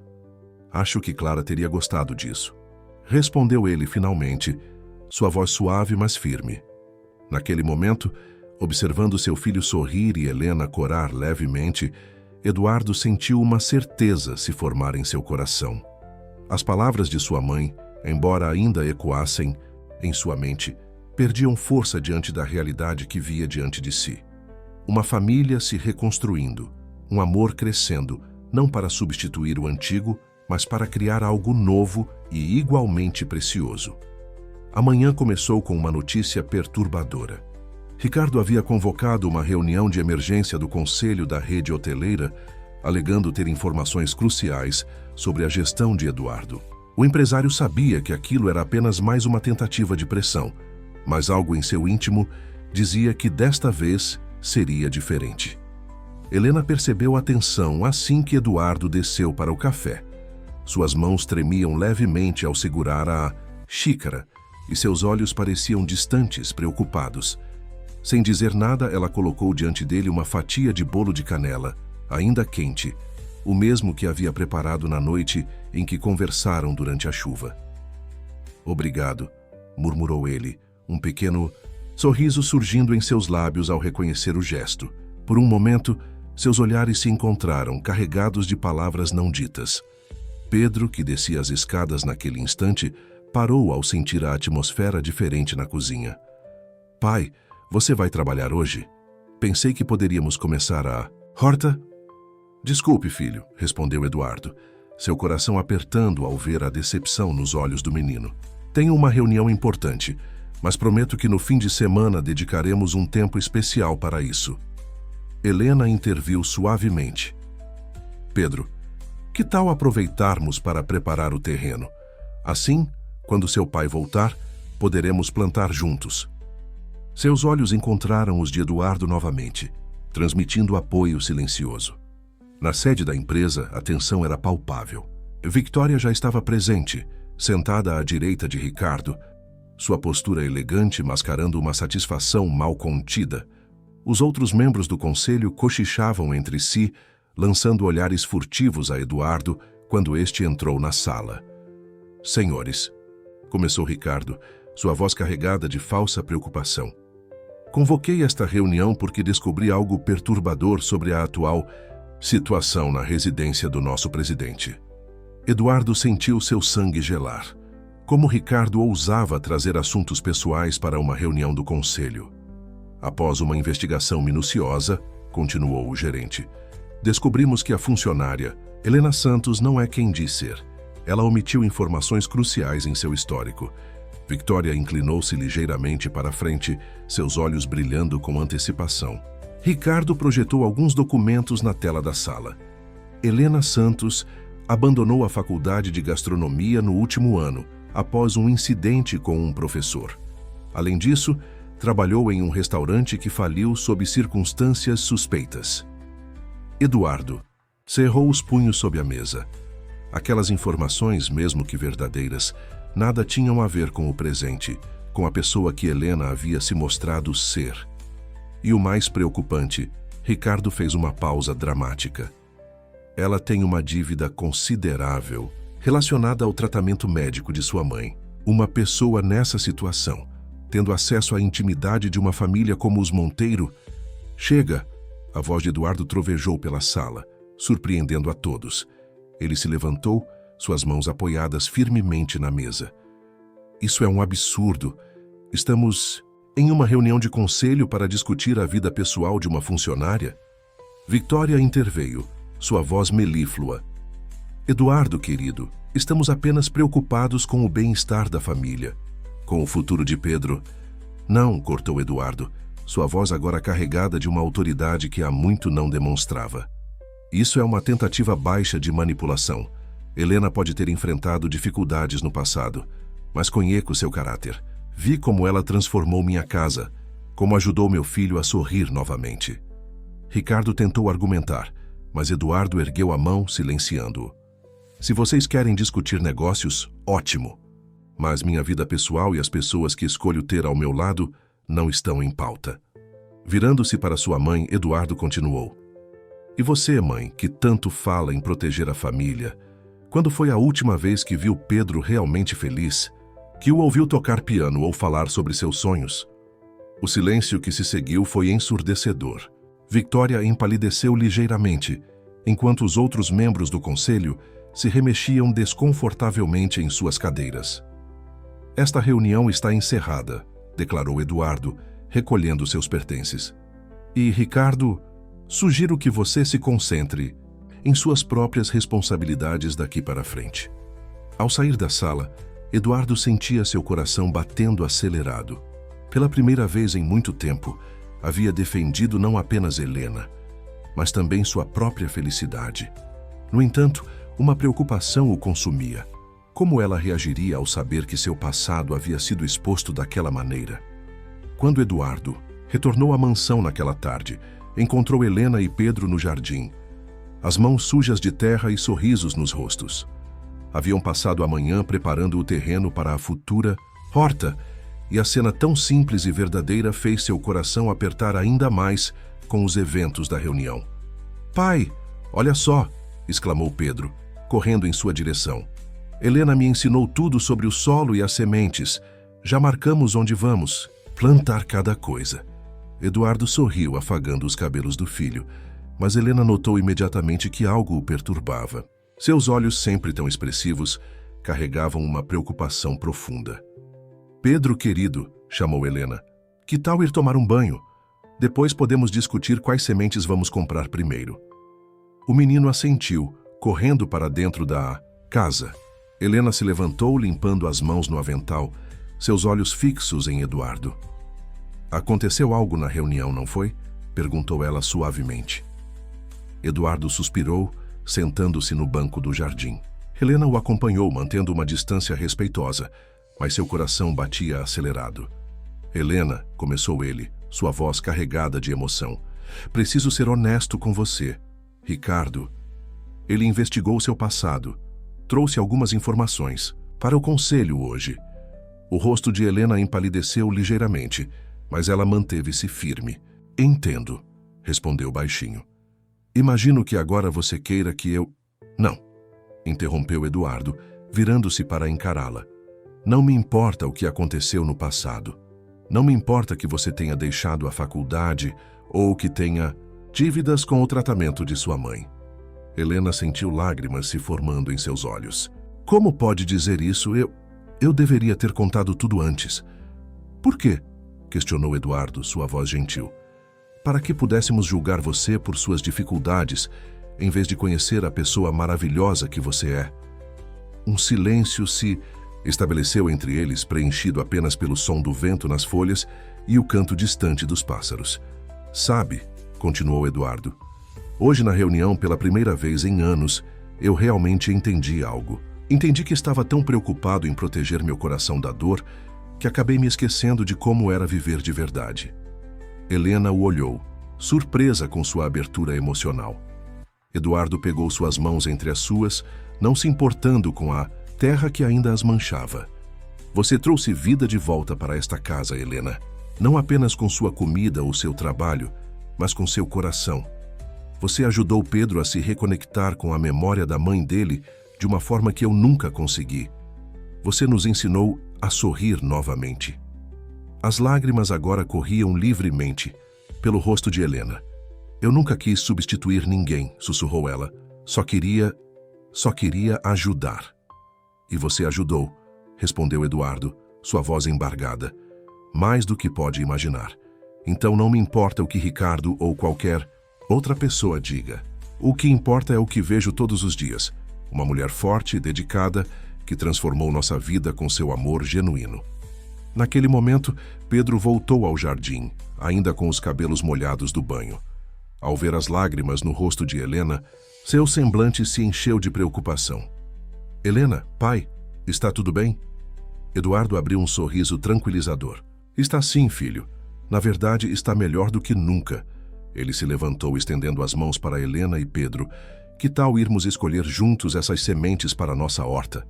Acho que Clara teria gostado disso. Respondeu ele finalmente, sua voz suave, mas firme. Naquele momento, observando seu filho sorrir e Helena corar levemente, Eduardo sentiu uma certeza se formar em seu coração. As palavras de sua mãe, embora ainda ecoassem em sua mente, perdiam força diante da realidade que via diante de si. Uma família se reconstruindo, um amor crescendo, não para substituir o antigo, mas para criar algo novo e igualmente precioso. A manhã começou com uma notícia perturbadora. Ricardo havia convocado uma reunião de emergência do conselho da rede hoteleira, alegando ter informações cruciais sobre a gestão de Eduardo. O empresário sabia que aquilo era apenas mais uma tentativa de pressão, mas algo em seu íntimo dizia que desta vez seria diferente. Helena percebeu a tensão assim que Eduardo desceu para o café. Suas mãos tremiam levemente ao segurar a xícara e seus olhos pareciam distantes, preocupados. Sem dizer nada, ela colocou diante dele uma fatia de bolo de canela, ainda quente, o mesmo que havia preparado na noite em que conversaram durante a chuva. "Obrigado", murmurou ele, um pequeno sorriso surgindo em seus lábios ao reconhecer o gesto. Por um momento, seus olhares se encontraram, carregados de palavras não ditas. Pedro, que descia as escadas naquele instante, parou ao sentir a atmosfera diferente na cozinha. "Pai, você vai trabalhar hoje? Pensei que poderíamos começar a... Horta?" "Desculpe, filho", respondeu Eduardo, seu coração apertando ao ver a decepção nos olhos do menino. "Tenho uma reunião importante, mas prometo que no fim de semana dedicaremos um tempo especial para isso." Helena interviu suavemente. "Pedro, que tal aproveitarmos para preparar o terreno? Assim, quando seu pai voltar, poderemos plantar juntos." Seus olhos encontraram os de Eduardo novamente, transmitindo apoio silencioso. Na sede da empresa, a tensão era palpável. Victoria já estava presente, sentada à direita de Ricardo, sua postura elegante mascarando uma satisfação mal contida. Os outros membros do conselho cochichavam entre si, lançando olhares furtivos a Eduardo quando este entrou na sala. "Senhores", começou Ricardo, sua voz carregada de falsa preocupação. "Convoquei esta reunião porque descobri algo perturbador sobre a atual situação na residência do nosso presidente." Eduardo sentiu seu sangue gelar. Como Ricardo ousava trazer assuntos pessoais para uma reunião do conselho? "Após uma investigação minuciosa", continuou o gerente, "descobrimos que a funcionária, Helena Santos, não é quem diz ser. Ela omitiu informações cruciais em seu histórico." Victoria inclinou-se ligeiramente para a frente, seus olhos brilhando com antecipação. Ricardo projetou alguns documentos na tela da sala. Helena Santos abandonou a faculdade de gastronomia no último ano, após um incidente com um professor. Além disso, trabalhou em um restaurante que faliu sob circunstâncias suspeitas. Eduardo cerrou os punhos sob a mesa. Aquelas informações, mesmo que verdadeiras, nada tinham a ver com o presente, com a pessoa que Helena havia se mostrado ser. E o mais preocupante, Ricardo fez uma pausa dramática. "Ela tem uma dívida considerável relacionada ao tratamento médico de sua mãe. Uma pessoa nessa situação, tendo acesso à intimidade de uma família como os Monteiro... Chega!" A voz de Eduardo trovejou pela sala, surpreendendo a todos. Ele se levantou, suas mãos apoiadas firmemente na mesa. "Isso é um absurdo. Estamos em uma reunião de conselho para discutir a vida pessoal de uma funcionária." Victoria interveio, sua voz melíflua. "Eduardo, querido, estamos apenas preocupados com o bem-estar da família. Com o futuro de Pedro..." "Não", cortou Eduardo, sua voz agora carregada de uma autoridade que há muito não demonstrava. "Isso é uma tentativa baixa de manipulação. Helena pode ter enfrentado dificuldades no passado, mas conheço seu caráter. Vi como ela transformou minha casa, como ajudou meu filho a sorrir novamente." Ricardo tentou argumentar, mas Eduardo ergueu a mão, silenciando-o. "Se vocês querem discutir negócios, ótimo. Mas minha vida pessoal e as pessoas que escolho ter ao meu lado não estão em pauta." Virando-se para sua mãe, Eduardo continuou. "E você, mãe, que tanto fala em proteger a família, Quando foi a última vez que viu Pedro realmente feliz? Que o ouviu tocar piano ou falar sobre seus sonhos? O silêncio que se seguiu foi ensurdecedor. Victoria empalideceu ligeiramente, enquanto os outros membros do conselho se remexiam desconfortavelmente em suas cadeiras. Esta reunião está encerrada, declarou Eduardo, recolhendo seus pertences. E, Ricardo, sugiro que você se concentre em suas próprias responsabilidades daqui para frente. Ao sair da sala, Eduardo sentia seu coração batendo acelerado. Pela primeira vez em muito tempo, havia defendido não apenas Helena, mas também sua própria felicidade. No entanto, uma preocupação o consumia. Como ela reagiria ao saber que seu passado havia sido exposto daquela maneira? Quando Eduardo retornou à mansão naquela tarde, encontrou Helena e Pedro no jardim, as mãos sujas de terra e sorrisos nos rostos. Haviam passado a manhã preparando o terreno para a futura horta, e a cena tão simples e verdadeira fez seu coração apertar ainda mais com os eventos da reunião. "Pai, olha só!" exclamou Pedro, correndo em sua direção. "Helena me ensinou tudo sobre o solo e as sementes. Já marcamos onde vamos plantar cada coisa." Eduardo sorriu, afagando os cabelos do filho, mas Helena notou imediatamente que algo o perturbava. Seus olhos, sempre tão expressivos, carregavam uma preocupação profunda. "Pedro, querido", chamou Helena, "que tal ir tomar um banho? Depois podemos discutir quais sementes vamos comprar primeiro." O menino assentiu, correndo para dentro da casa. Helena se levantou, limpando as mãos no avental, seus olhos fixos em Eduardo. "Aconteceu algo na reunião, não foi?" perguntou ela suavemente. Eduardo suspirou, sentando-se no banco do jardim. Helena o acompanhou, mantendo uma distância respeitosa, mas seu coração batia acelerado. "Helena", começou ele, sua voz carregada de emoção, "preciso ser honesto com você. Ricardo." Ele investigou seu passado, trouxe algumas informações para o conselho hoje. O rosto de Helena empalideceu ligeiramente, mas ela manteve-se firme. "Entendo", respondeu baixinho. "Imagino que agora você queira que eu..." "Não", interrompeu Eduardo, virando-se para encará-la. "Não me importa o que aconteceu no passado. Não me importa que você tenha deixado a faculdade ou que tenha dívidas com o tratamento de sua mãe." Helena sentiu lágrimas se formando em seus olhos. "Como pode dizer isso? Eu deveria ter contado tudo antes." "Por quê?" questionou Eduardo, sua voz gentil. "Para que pudéssemos julgar você por suas dificuldades, em vez de conhecer a pessoa maravilhosa que você é." Um silêncio se estabeleceu entre eles, preenchido apenas pelo som do vento nas folhas e o canto distante dos pássaros. "Sabe", continuou Eduardo, "hoje na reunião, pela primeira vez em anos, eu realmente entendi algo. Entendi que estava tão preocupado em proteger meu coração da dor que acabei me esquecendo de como era viver de verdade." Helena o olhou, surpresa com sua abertura emocional. Eduardo pegou suas mãos entre as suas, não se importando com a terra que ainda as manchava. "Você trouxe vida de volta para esta casa, Helena. Não apenas com sua comida ou seu trabalho, mas com seu coração. Você ajudou Pedro a se reconectar com a memória da mãe dele de uma forma que eu nunca consegui. Você nos ensinou a sorrir novamente." As lágrimas agora corriam livremente pelo rosto de Helena. "Eu nunca quis substituir ninguém", sussurrou ela. Só queria ajudar." "E você ajudou", respondeu Eduardo, sua voz embargada. "Mais do que pode imaginar. Então não me importa o que Ricardo ou qualquer outra pessoa diga. O que importa é o que vejo todos os dias. Uma mulher forte e dedicada que transformou nossa vida com seu amor genuíno." Naquele momento, Pedro voltou ao jardim, ainda com os cabelos molhados do banho. Ao ver as lágrimas no rosto de Helena, seu semblante se encheu de preocupação. "Helena, pai, está tudo bem?" Eduardo abriu um sorriso tranquilizador. "Está sim, filho. Na verdade, está melhor do que nunca." Ele se levantou, estendendo as mãos para Helena e Pedro. "Que tal irmos escolher juntos essas sementes para nossa horta?"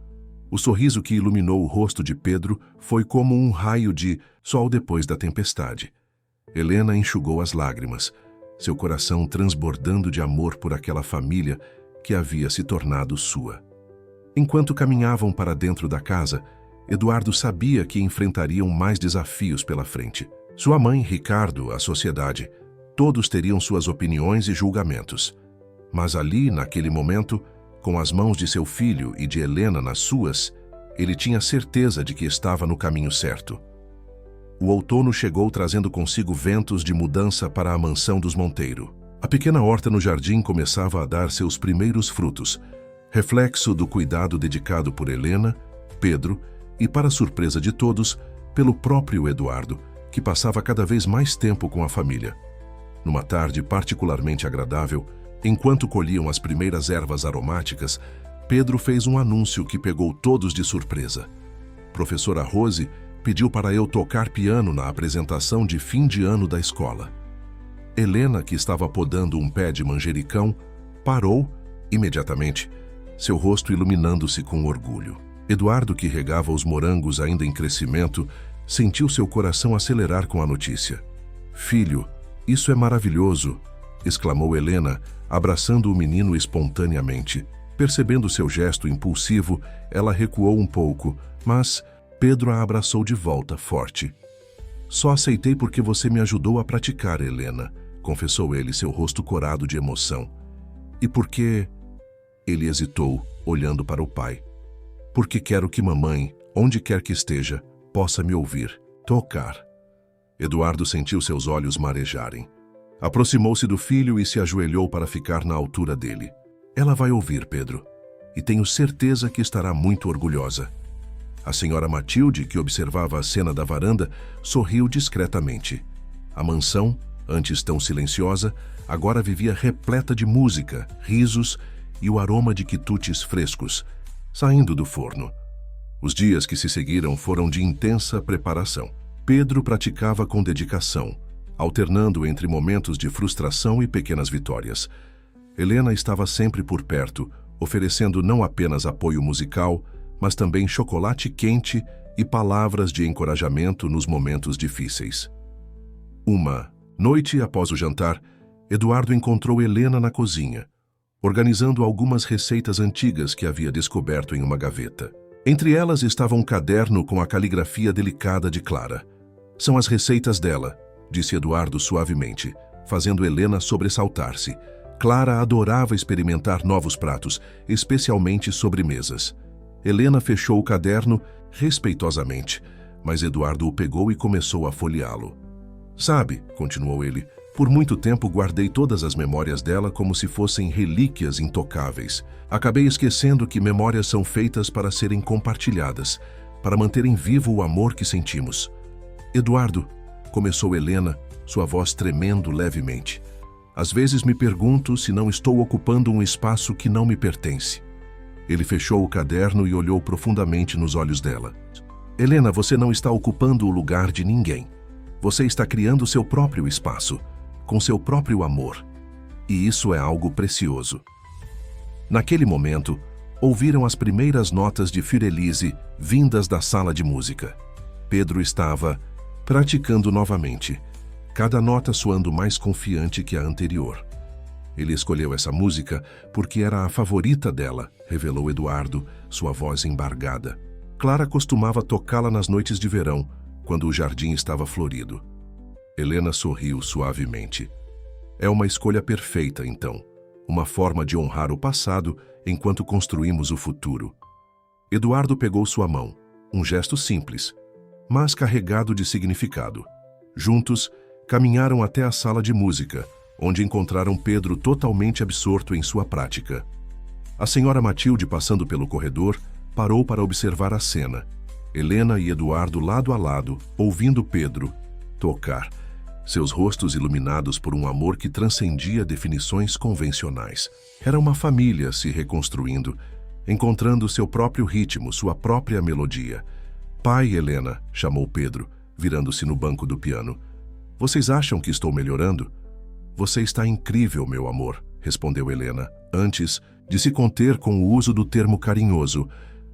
O sorriso que iluminou o rosto de Pedro foi como um raio de sol depois da tempestade. Helena enxugou as lágrimas, seu coração transbordando de amor por aquela família que havia se tornado sua. Enquanto caminhavam para dentro da casa, Eduardo sabia que enfrentariam mais desafios pela frente. Sua mãe, Ricardo, a sociedade, todos teriam suas opiniões e julgamentos. Mas ali, naquele momento, com as mãos de seu filho e de Helena nas suas, ele tinha certeza de que estava no caminho certo. O outono chegou trazendo consigo ventos de mudança para a mansão dos Monteiro. A pequena horta no jardim começava a dar seus primeiros frutos, reflexo do cuidado dedicado por Helena, Pedro e, para surpresa de todos, pelo próprio Eduardo, que passava cada vez mais tempo com a família. Numa tarde particularmente agradável, enquanto colhiam as primeiras ervas aromáticas, Pedro fez um anúncio que pegou todos de surpresa. Professora Rose pediu para eu tocar piano na apresentação de fim de ano da escola. Helena, que estava podando um pé de manjericão, parou imediatamente, seu rosto iluminando-se com orgulho. Eduardo, que regava os morangos ainda em crescimento, sentiu seu coração acelerar com a notícia. "Filho, isso é maravilhoso!" exclamou Helena, abraçando o menino espontaneamente. Percebendo seu gesto impulsivo, ela recuou um pouco, mas Pedro a abraçou de volta, forte. "Só aceitei porque você me ajudou a praticar, Helena", confessou ele, seu rosto corado de emoção. "E porque..." Ele hesitou, olhando para o pai. "Porque quero que mamãe, onde quer que esteja, possa me ouvir, tocar." Eduardo sentiu seus olhos marejarem. Aproximou-se do filho e se ajoelhou para ficar na altura dele. "Ela vai ouvir, Pedro, e tenho certeza que estará muito orgulhosa." A senhora Matilde, que observava a cena da varanda, sorriu discretamente. A mansão, antes tão silenciosa, agora vivia repleta de música, risos e o aroma de quitutes frescos, saindo do forno. Os dias que se seguiram foram de intensa preparação. Pedro praticava com dedicação, alternando entre momentos de frustração e pequenas vitórias. Helena estava sempre por perto, oferecendo não apenas apoio musical, mas também chocolate quente e palavras de encorajamento nos momentos difíceis. Uma noite após o jantar, Eduardo encontrou Helena na cozinha, organizando algumas receitas antigas que havia descoberto em uma gaveta. Entre elas estava um caderno com a caligrafia delicada de Clara. "São as receitas dela", disse Eduardo suavemente, fazendo Helena sobressaltar-se. Clara adorava experimentar novos pratos, especialmente sobremesas. Helena fechou o caderno respeitosamente, mas Eduardo o pegou e começou a folheá-lo. "Sabe", continuou ele, "por muito tempo guardei todas as memórias dela como se fossem relíquias intocáveis. Acabei esquecendo que memórias são feitas para serem compartilhadas, para manterem vivo o amor que sentimos." "Eduardo", começou Helena, sua voz tremendo levemente, "às vezes me pergunto se não estou ocupando um espaço que não me pertence." Ele fechou o caderno e olhou profundamente nos olhos dela. "Helena, você não está ocupando o lugar de ninguém. Você está criando seu próprio espaço, com seu próprio amor. E isso é algo precioso." Naquele momento, ouviram as primeiras notas de Fiordilise vindas da sala de música. Pedro estava praticando novamente, cada nota soando mais confiante que a anterior. Ele escolheu essa música porque era a favorita dela, revelou Eduardo, sua voz embargada. Clara costumava tocá-la nas noites de verão, quando o jardim estava florido. Helena sorriu suavemente. "É uma escolha perfeita, então. Uma forma de honrar o passado enquanto construímos o futuro." Eduardo pegou sua mão, um gesto simples, mas carregado de significado. Juntos, caminharam até a sala de música, onde encontraram Pedro totalmente absorto em sua prática. A senhora Matilde, passando pelo corredor, parou para observar a cena. Helena e Eduardo lado a lado, ouvindo Pedro tocar, seus rostos iluminados por um amor que transcendia definições convencionais. Era uma família se reconstruindo, encontrando seu próprio ritmo, sua própria melodia. "Pai, Helena", chamou Pedro, virando-se no banco do piano. "Vocês acham que estou melhorando?" "Você está incrível, meu amor", respondeu Helena, antes de se conter com o uso do termo carinhoso,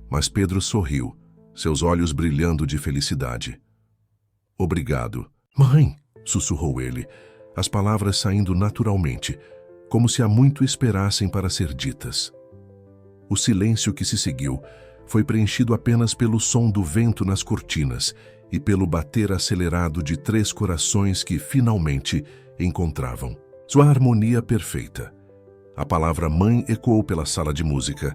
mas Pedro sorriu, seus olhos brilhando de felicidade. "Obrigado." "Mãe", sussurrou ele, as palavras saindo naturalmente, como se há muito esperassem para ser ditas. O silêncio que se seguiu foi preenchido apenas pelo som do vento nas cortinas e pelo bater acelerado de 3 corações que finalmente encontravam sua harmonia perfeita. A palavra mãe ecoou pela sala de música,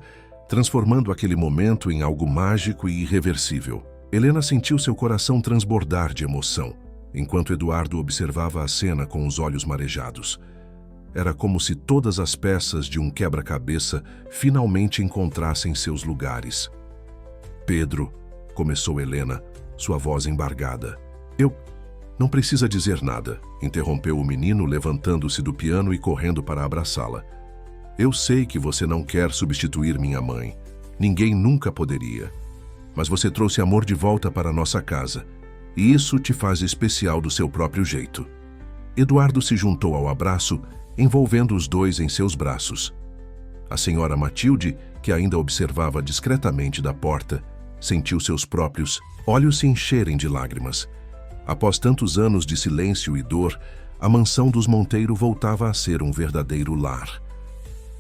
transformando aquele momento em algo mágico e irreversível. Helena sentiu seu coração transbordar de emoção, enquanto Eduardo observava a cena com os olhos marejados. Era como se todas as peças de um quebra-cabeça finalmente encontrassem seus lugares. Pedro, começou Helena, sua voz embargada. Não precisa dizer nada, interrompeu o menino, levantando-se do piano e correndo para abraçá-la. Eu sei que você não quer substituir minha mãe. Ninguém nunca poderia. Mas você trouxe amor de volta para nossa casa, e isso te faz especial do seu próprio jeito. Eduardo se juntou ao abraço, envolvendo os dois em seus braços. A senhora Matilde, que ainda observava discretamente da porta, sentiu seus próprios olhos se encherem de lágrimas. Após tantos anos de silêncio e dor, a mansão dos Monteiro voltava a ser um verdadeiro lar.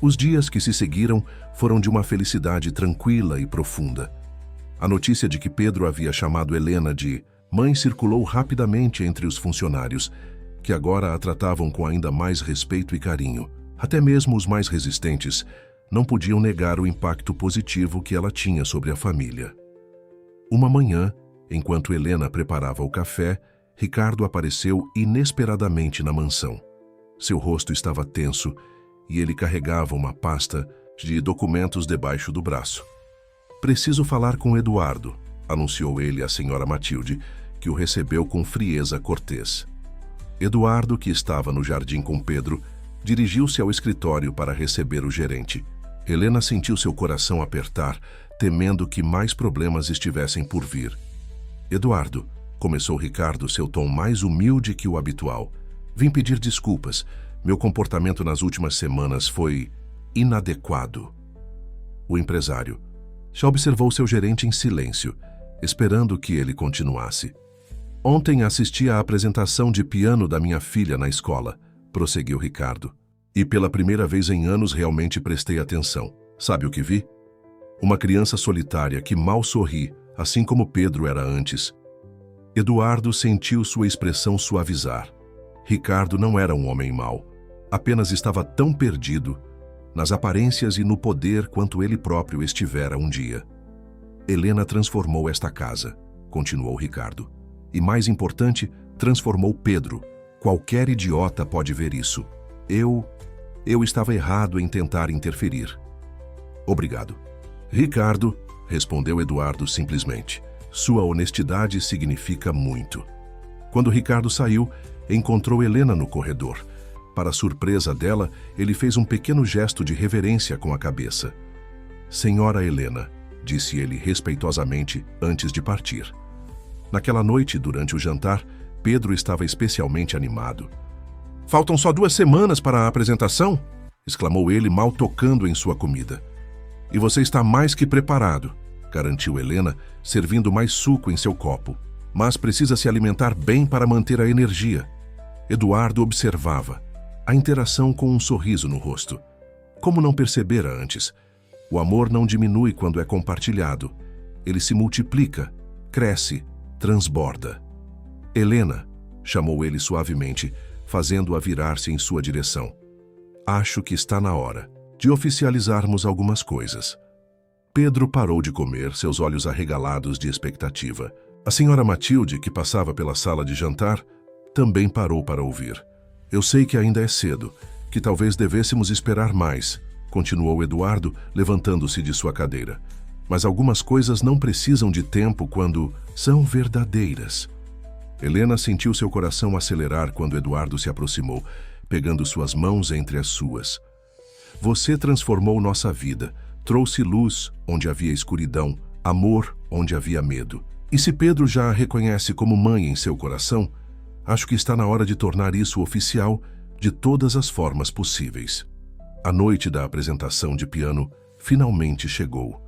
Os dias que se seguiram foram de uma felicidade tranquila e profunda. A notícia de que Pedro havia chamado Helena de mãe circulou rapidamente entre os funcionários, que agora a tratavam com ainda mais respeito e carinho. Até mesmo os mais resistentes não podiam negar o impacto positivo que ela tinha sobre a família. Uma manhã, enquanto Helena preparava o café, Ricardo apareceu inesperadamente na mansão. Seu rosto estava tenso e ele carregava uma pasta de documentos debaixo do braço. Preciso falar com Eduardo, anunciou ele à senhora Matilde, que o recebeu com frieza cortês. Eduardo, que estava no jardim com Pedro, dirigiu-se ao escritório para receber o gerente. Helena sentiu seu coração apertar, temendo que mais problemas estivessem por vir. Eduardo, começou Ricardo, seu tom mais humilde que o habitual. Vim pedir desculpas. Meu comportamento nas últimas semanas foi inadequado. O empresário já observou seu gerente em silêncio, esperando que ele continuasse. Ontem assisti à apresentação de piano da minha filha na escola, prosseguiu Ricardo. E pela primeira vez em anos realmente prestei atenção. Sabe o que vi? Uma criança solitária que mal sorri, assim como Pedro era antes. Eduardo sentiu sua expressão suavizar. Ricardo não era um homem mau. Apenas estava tão perdido nas aparências e no poder quanto ele próprio estivera um dia. Helena transformou esta casa, continuou Ricardo. E mais importante, transformou Pedro. Qualquer idiota pode ver isso. Eu estava errado em tentar interferir. Obrigado. Ricardo, respondeu Eduardo simplesmente. Sua honestidade significa muito. Quando Ricardo saiu, encontrou Helena no corredor. Para surpresa dela, ele fez um pequeno gesto de reverência com a cabeça. Senhora Helena, disse ele respeitosamente antes de partir. Naquela noite, durante o jantar, Pedro estava especialmente animado. Faltam só 2 semanas para a apresentação? Exclamou ele, mal tocando em sua comida. E você está mais que preparado, garantiu Helena, servindo mais suco em seu copo. Mas precisa se alimentar bem para manter a energia. Eduardo observava a interação com um sorriso no rosto. Como não percebera antes? O amor não diminui quando é compartilhado. Ele se multiplica, cresce, transborda. Helena, chamou ele suavemente, fazendo-a virar-se em sua direção. Acho que está na hora de oficializarmos algumas coisas. Pedro parou de comer, seus olhos arregalados de expectativa. A senhora Matilde, que passava pela sala de jantar, também parou para ouvir. Eu sei que ainda é cedo, que talvez devêssemos esperar mais, continuou Eduardo, levantando-se de sua cadeira. Mas algumas coisas não precisam de tempo quando são verdadeiras. Helena sentiu seu coração acelerar quando Eduardo se aproximou, pegando suas mãos entre as suas. Você transformou nossa vida, trouxe luz onde havia escuridão, amor onde havia medo. E se Pedro já a reconhece como mãe em seu coração, acho que está na hora de tornar isso oficial de todas as formas possíveis. A noite da apresentação de piano finalmente chegou.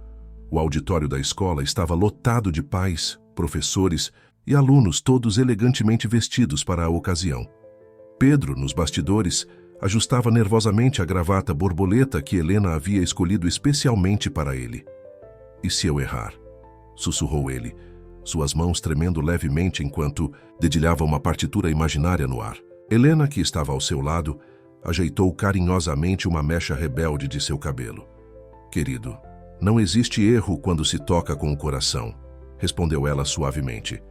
O auditório da escola estava lotado de pais, professores e alunos, todos elegantemente vestidos para a ocasião. Pedro, nos bastidores, ajustava nervosamente a gravata borboleta que Helena havia escolhido especialmente para ele. "E se eu errar?", sussurrou ele, suas mãos tremendo levemente enquanto dedilhava uma partitura imaginária no ar. Helena, que estava ao seu lado, ajeitou carinhosamente uma mecha rebelde de seu cabelo. "Querido, não existe erro quando se toca com o coração", respondeu ela suavemente.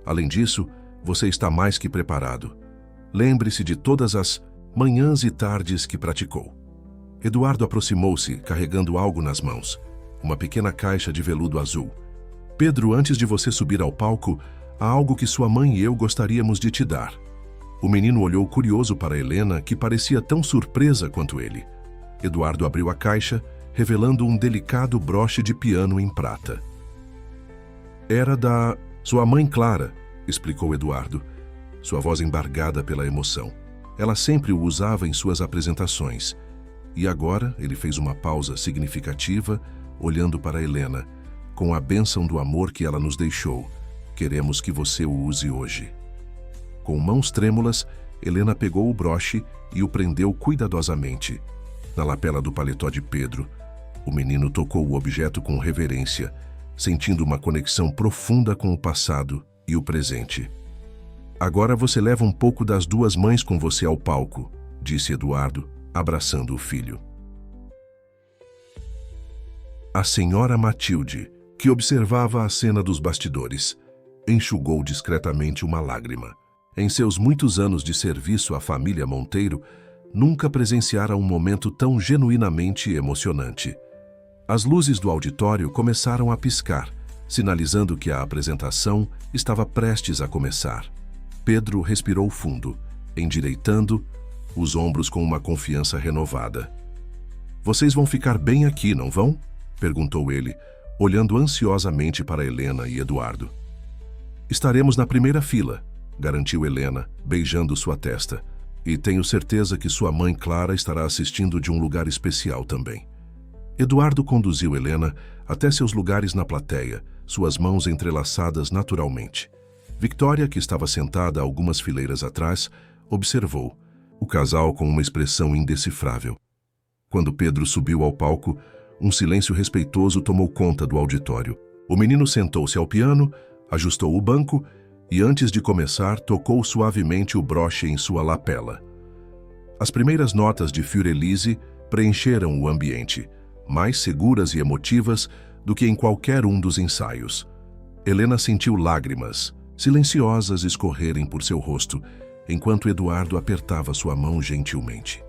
"Além disso, você está mais que preparado. Lembre-se de todas as manhãs e tardes que praticou." Eduardo aproximou-se, carregando algo nas mãos, uma pequena caixa de veludo azul. "Pedro, antes de você subir ao palco, há algo que sua mãe e eu gostaríamos de te dar." O menino olhou curioso para Helena, que parecia tão surpresa quanto ele. Eduardo abriu a caixa, revelando um delicado broche de piano em prata. "Era da sua mãe Clara", explicou Eduardo, sua voz embargada pela emoção. "Ela sempre o usava em suas apresentações." E agora ele fez uma pausa significativa, olhando para Helena. "Com a bênção do amor que ela nos deixou, queremos que você o use hoje." Com mãos trêmulas, Helena pegou o broche e o prendeu cuidadosamente na lapela do paletó de Pedro. O menino tocou o objeto com reverência, sentindo uma conexão profunda com o passado e o presente. "Agora você leva um pouco das duas mães com você ao palco", disse Eduardo, abraçando o filho. A senhora Matilde, que observava a cena dos bastidores, enxugou discretamente uma lágrima. Em seus muitos anos de serviço à família Monteiro, nunca presenciara um momento tão genuinamente emocionante. As luzes do auditório começaram a piscar, sinalizando que a apresentação estava prestes a começar. Pedro respirou fundo, endireitando os ombros com uma confiança renovada. "Vocês vão ficar bem aqui, não vão?", perguntou ele, olhando ansiosamente para Helena e Eduardo. "Estaremos na primeira fila", garantiu Helena, beijando sua testa. "E tenho certeza que sua mãe Clara estará assistindo de um lugar especial também." Eduardo conduziu Helena até seus lugares na plateia, suas mãos entrelaçadas naturalmente. Victoria, que estava sentada algumas fileiras atrás, observou o casal com uma expressão indecifrável. Quando Pedro subiu ao palco, um silêncio respeitoso tomou conta do auditório. O menino sentou-se ao piano, ajustou o banco e, antes de começar, tocou suavemente o broche em sua lapela. As primeiras notas de Fiorelise preencheram o ambiente, mais seguras e emotivas do que em qualquer um dos ensaios. Helena sentiu lágrimas, silenciosas, escorrerem por seu rosto, enquanto Eduardo apertava sua mão gentilmente.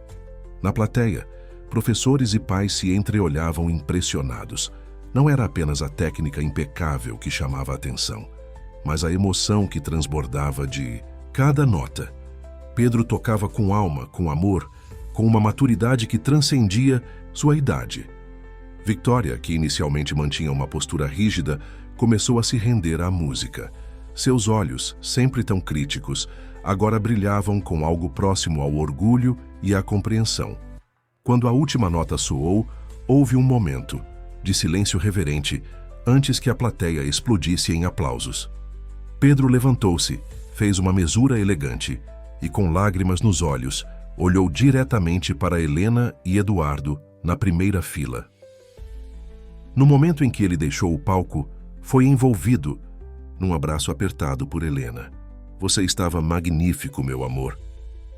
Na plateia, professores e pais se entreolhavam impressionados. Não era apenas a técnica impecável que chamava a atenção, mas a emoção que transbordava de cada nota. Pedro tocava com alma, com amor, com uma maturidade que transcendia sua idade. Victoria, que inicialmente mantinha uma postura rígida, começou a se render à música. Seus olhos, sempre tão críticos, agora brilhavam com algo próximo ao orgulho e à compreensão. Quando a última nota soou, houve um momento de silêncio reverente antes que a plateia explodisse em aplausos. Pedro levantou-se, fez uma mesura elegante e, com lágrimas nos olhos, olhou diretamente para Helena e Eduardo na primeira fila. No momento em que ele deixou o palco, foi envolvido num abraço apertado por Helena. "Você estava magnífico, meu amor",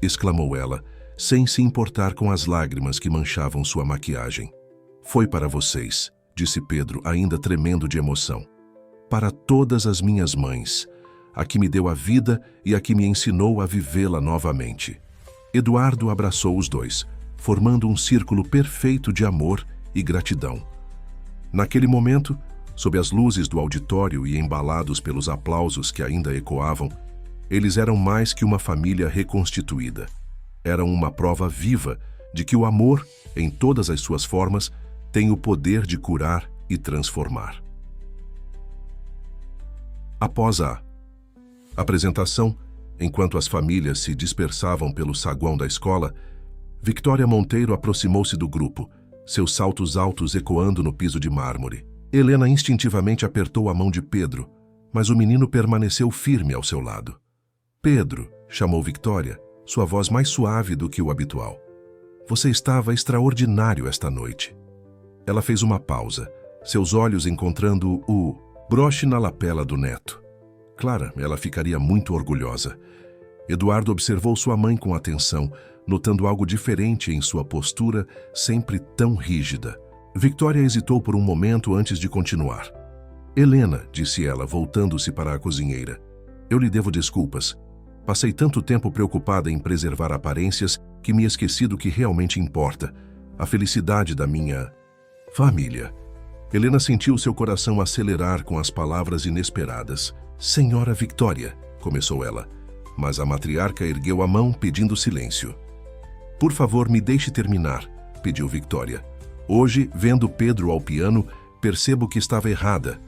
exclamou ela, sem se importar com as lágrimas que manchavam sua maquiagem. "Foi para vocês", disse Pedro, ainda tremendo de emoção. "Para todas as minhas mães, a que me deu a vida e a que me ensinou a vivê-la novamente." Eduardo abraçou os dois, formando um círculo perfeito de amor e gratidão. Naquele momento, sob as luzes do auditório e embalados pelos aplausos que ainda ecoavam, eles eram mais que uma família reconstituída. Eram uma prova viva de que o amor, em todas as suas formas, tem o poder de curar e transformar. Após a apresentação, enquanto as famílias se dispersavam pelo saguão da escola, Victoria Monteiro aproximou-se do grupo, seus saltos altos ecoando no piso de mármore. Helena instintivamente apertou a mão de Pedro, mas o menino permaneceu firme ao seu lado. "Pedro", chamou Victoria, sua voz mais suave do que o habitual. Você estava extraordinário esta noite. Ela fez uma pausa, seus olhos encontrando o broche na lapela do neto. Clara, ela ficaria muito orgulhosa. Eduardo observou sua mãe com atenção, notando algo diferente em sua postura, sempre tão rígida. Victoria hesitou por um momento antes de continuar. Helena, disse ela, voltando-se para a cozinheira. Eu lhe devo desculpas. Passei tanto tempo preocupada em preservar aparências que me esqueci do que realmente importa, a felicidade da minha família. Helena sentiu seu coração acelerar com as palavras inesperadas. Senhora Victoria, começou ela, mas a matriarca ergueu a mão pedindo silêncio. Por favor, me deixe terminar, pediu Victoria. Hoje, vendo Pedro ao piano, percebo que estava errada.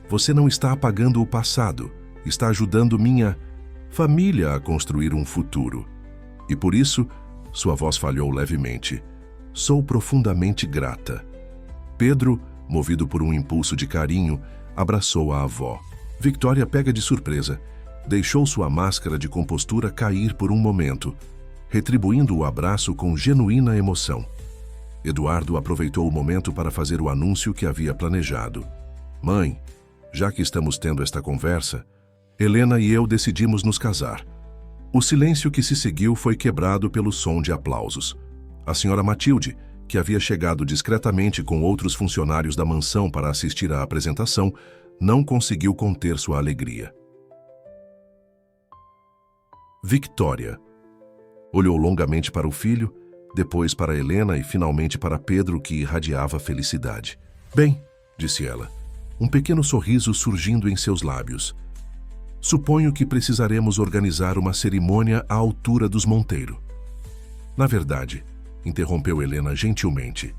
Você não está apagando o passado, está ajudando minha família a construir um futuro. E por isso, sua voz falhou levemente. Sou profundamente grata. Pedro, movido por um impulso de carinho, abraçou a avó. Victoria pega de surpresa. Deixou sua máscara de compostura cair por um momento, retribuindo o abraço com genuína emoção. Eduardo aproveitou o momento para fazer o anúncio que havia planejado. Mãe, já que estamos tendo esta conversa, Helena e eu decidimos nos casar. O silêncio que se seguiu foi quebrado pelo som de aplausos. A senhora Matilde, que havia chegado discretamente com outros funcionários da mansão para assistir à apresentação, não conseguiu conter sua alegria. Victoria olhou longamente para o filho, depois para Helena e finalmente para Pedro, que irradiava felicidade. Bem, disse ela, um pequeno sorriso surgindo em seus lábios. Suponho que precisaremos organizar uma cerimônia à altura dos Monteiro. Na verdade, interrompeu Helena gentilmente,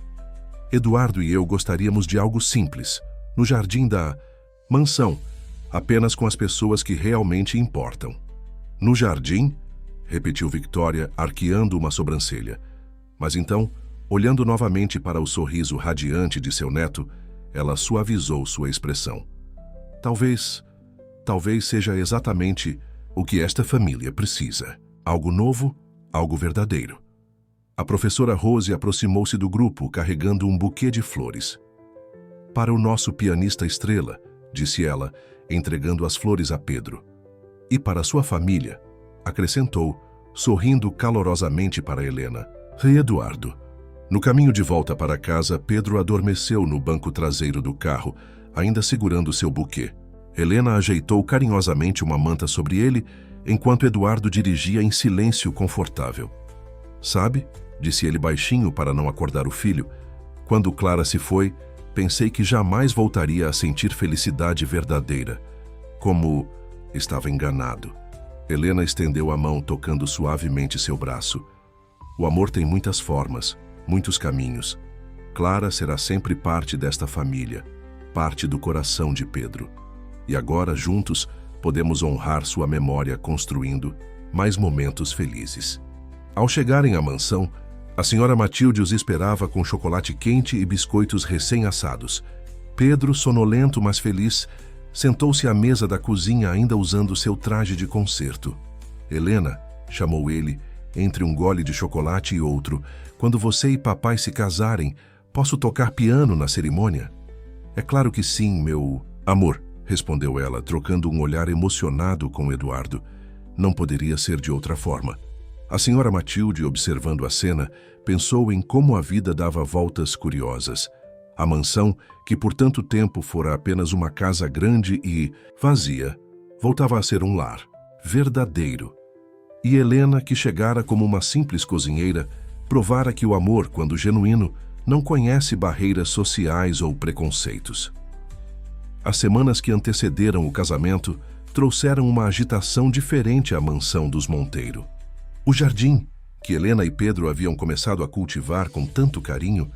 Eduardo e eu gostaríamos de algo simples, no jardim da mansão, apenas com as pessoas que realmente importam. No jardim? Repetiu Victoria, arqueando uma sobrancelha. Mas então, olhando novamente para o sorriso radiante de seu neto, ela suavizou sua expressão. Talvez seja exatamente o que esta família precisa. Algo novo, algo verdadeiro. A professora Rose aproximou-se do grupo, carregando um buquê de flores. Para o nosso pianista estrela, disse ela, entregando as flores a Pedro. E para sua família, acrescentou, sorrindo calorosamente para Helena. E Eduardo. No caminho de volta para casa, Pedro adormeceu no banco traseiro do carro, ainda segurando seu buquê. Helena ajeitou carinhosamente uma manta sobre ele, enquanto Eduardo dirigia em silêncio confortável. Sabe, disse ele baixinho para não acordar o filho, quando Clara se foi, pensei que jamais voltaria a sentir felicidade verdadeira. Como estava enganado. Helena estendeu a mão, tocando suavemente seu braço. O amor tem muitas formas, muitos caminhos. Clara será sempre parte desta família, parte do coração de Pedro. E agora, juntos, podemos honrar sua memória construindo mais momentos felizes. Ao chegarem à mansão, a senhora Matilde os esperava com chocolate quente e biscoitos recém-assados. Pedro, sonolento mas feliz, sentou-se à mesa da cozinha ainda usando seu traje de concerto. Helena, chamou ele, entre um gole de chocolate e outro, quando você e papai se casarem, posso tocar piano na cerimônia? É claro que sim, meu amor, respondeu ela, trocando um olhar emocionado com Eduardo. Não poderia ser de outra forma. A senhora Matilde, observando a cena, pensou em como a vida dava voltas curiosas. A mansão, que por tanto tempo fora apenas uma casa grande e vazia, voltava a ser um lar, verdadeiro. E Helena, que chegara como uma simples cozinheira, provara que o amor, quando genuíno, não conhece barreiras sociais ou preconceitos. As semanas que antecederam o casamento trouxeram uma agitação diferente à mansão dos Monteiro. O jardim, que Helena e Pedro haviam começado a cultivar com tanto carinho,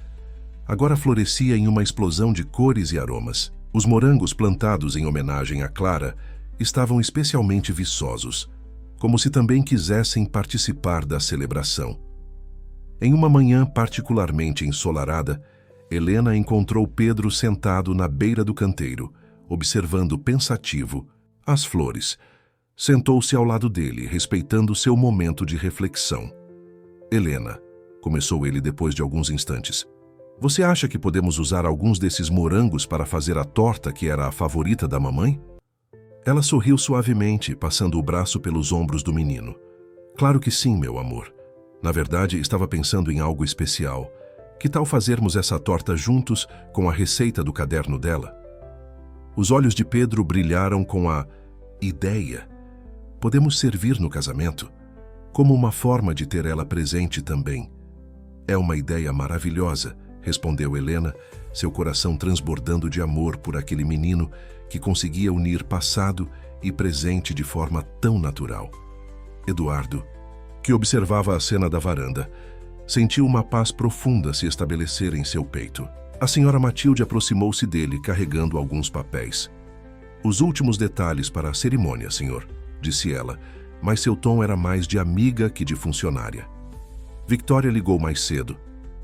agora florescia em uma explosão de cores e aromas. Os morangos plantados em homenagem a Clara estavam especialmente viçosos, como se também quisessem participar da celebração. Em uma manhã particularmente ensolarada, Helena encontrou Pedro sentado na beira do canteiro, observando pensativo as flores. Sentou-se ao lado dele, respeitando seu momento de reflexão. Helena, começou ele depois de alguns instantes. Você acha que podemos usar alguns desses morangos para fazer a torta que era a favorita da mamãe? Ela sorriu suavemente, passando o braço pelos ombros do menino. Claro que sim, meu amor. Na verdade, estava pensando em algo especial. Que tal fazermos essa torta juntos com a receita do caderno dela? Os olhos de Pedro brilharam com a ideia. Podemos servir no casamento, como uma forma de ter ela presente também. É uma ideia maravilhosa, respondeu Helena, seu coração transbordando de amor por aquele menino que conseguia unir passado e presente de forma tão natural. Eduardo, que observava a cena da varanda, sentiu uma paz profunda se estabelecer em seu peito. A senhora Matilde aproximou-se dele, carregando alguns papéis. Os últimos detalhes para a cerimônia, senhor, disse ela, mas seu tom era mais de amiga que de funcionária. Victoria ligou mais cedo.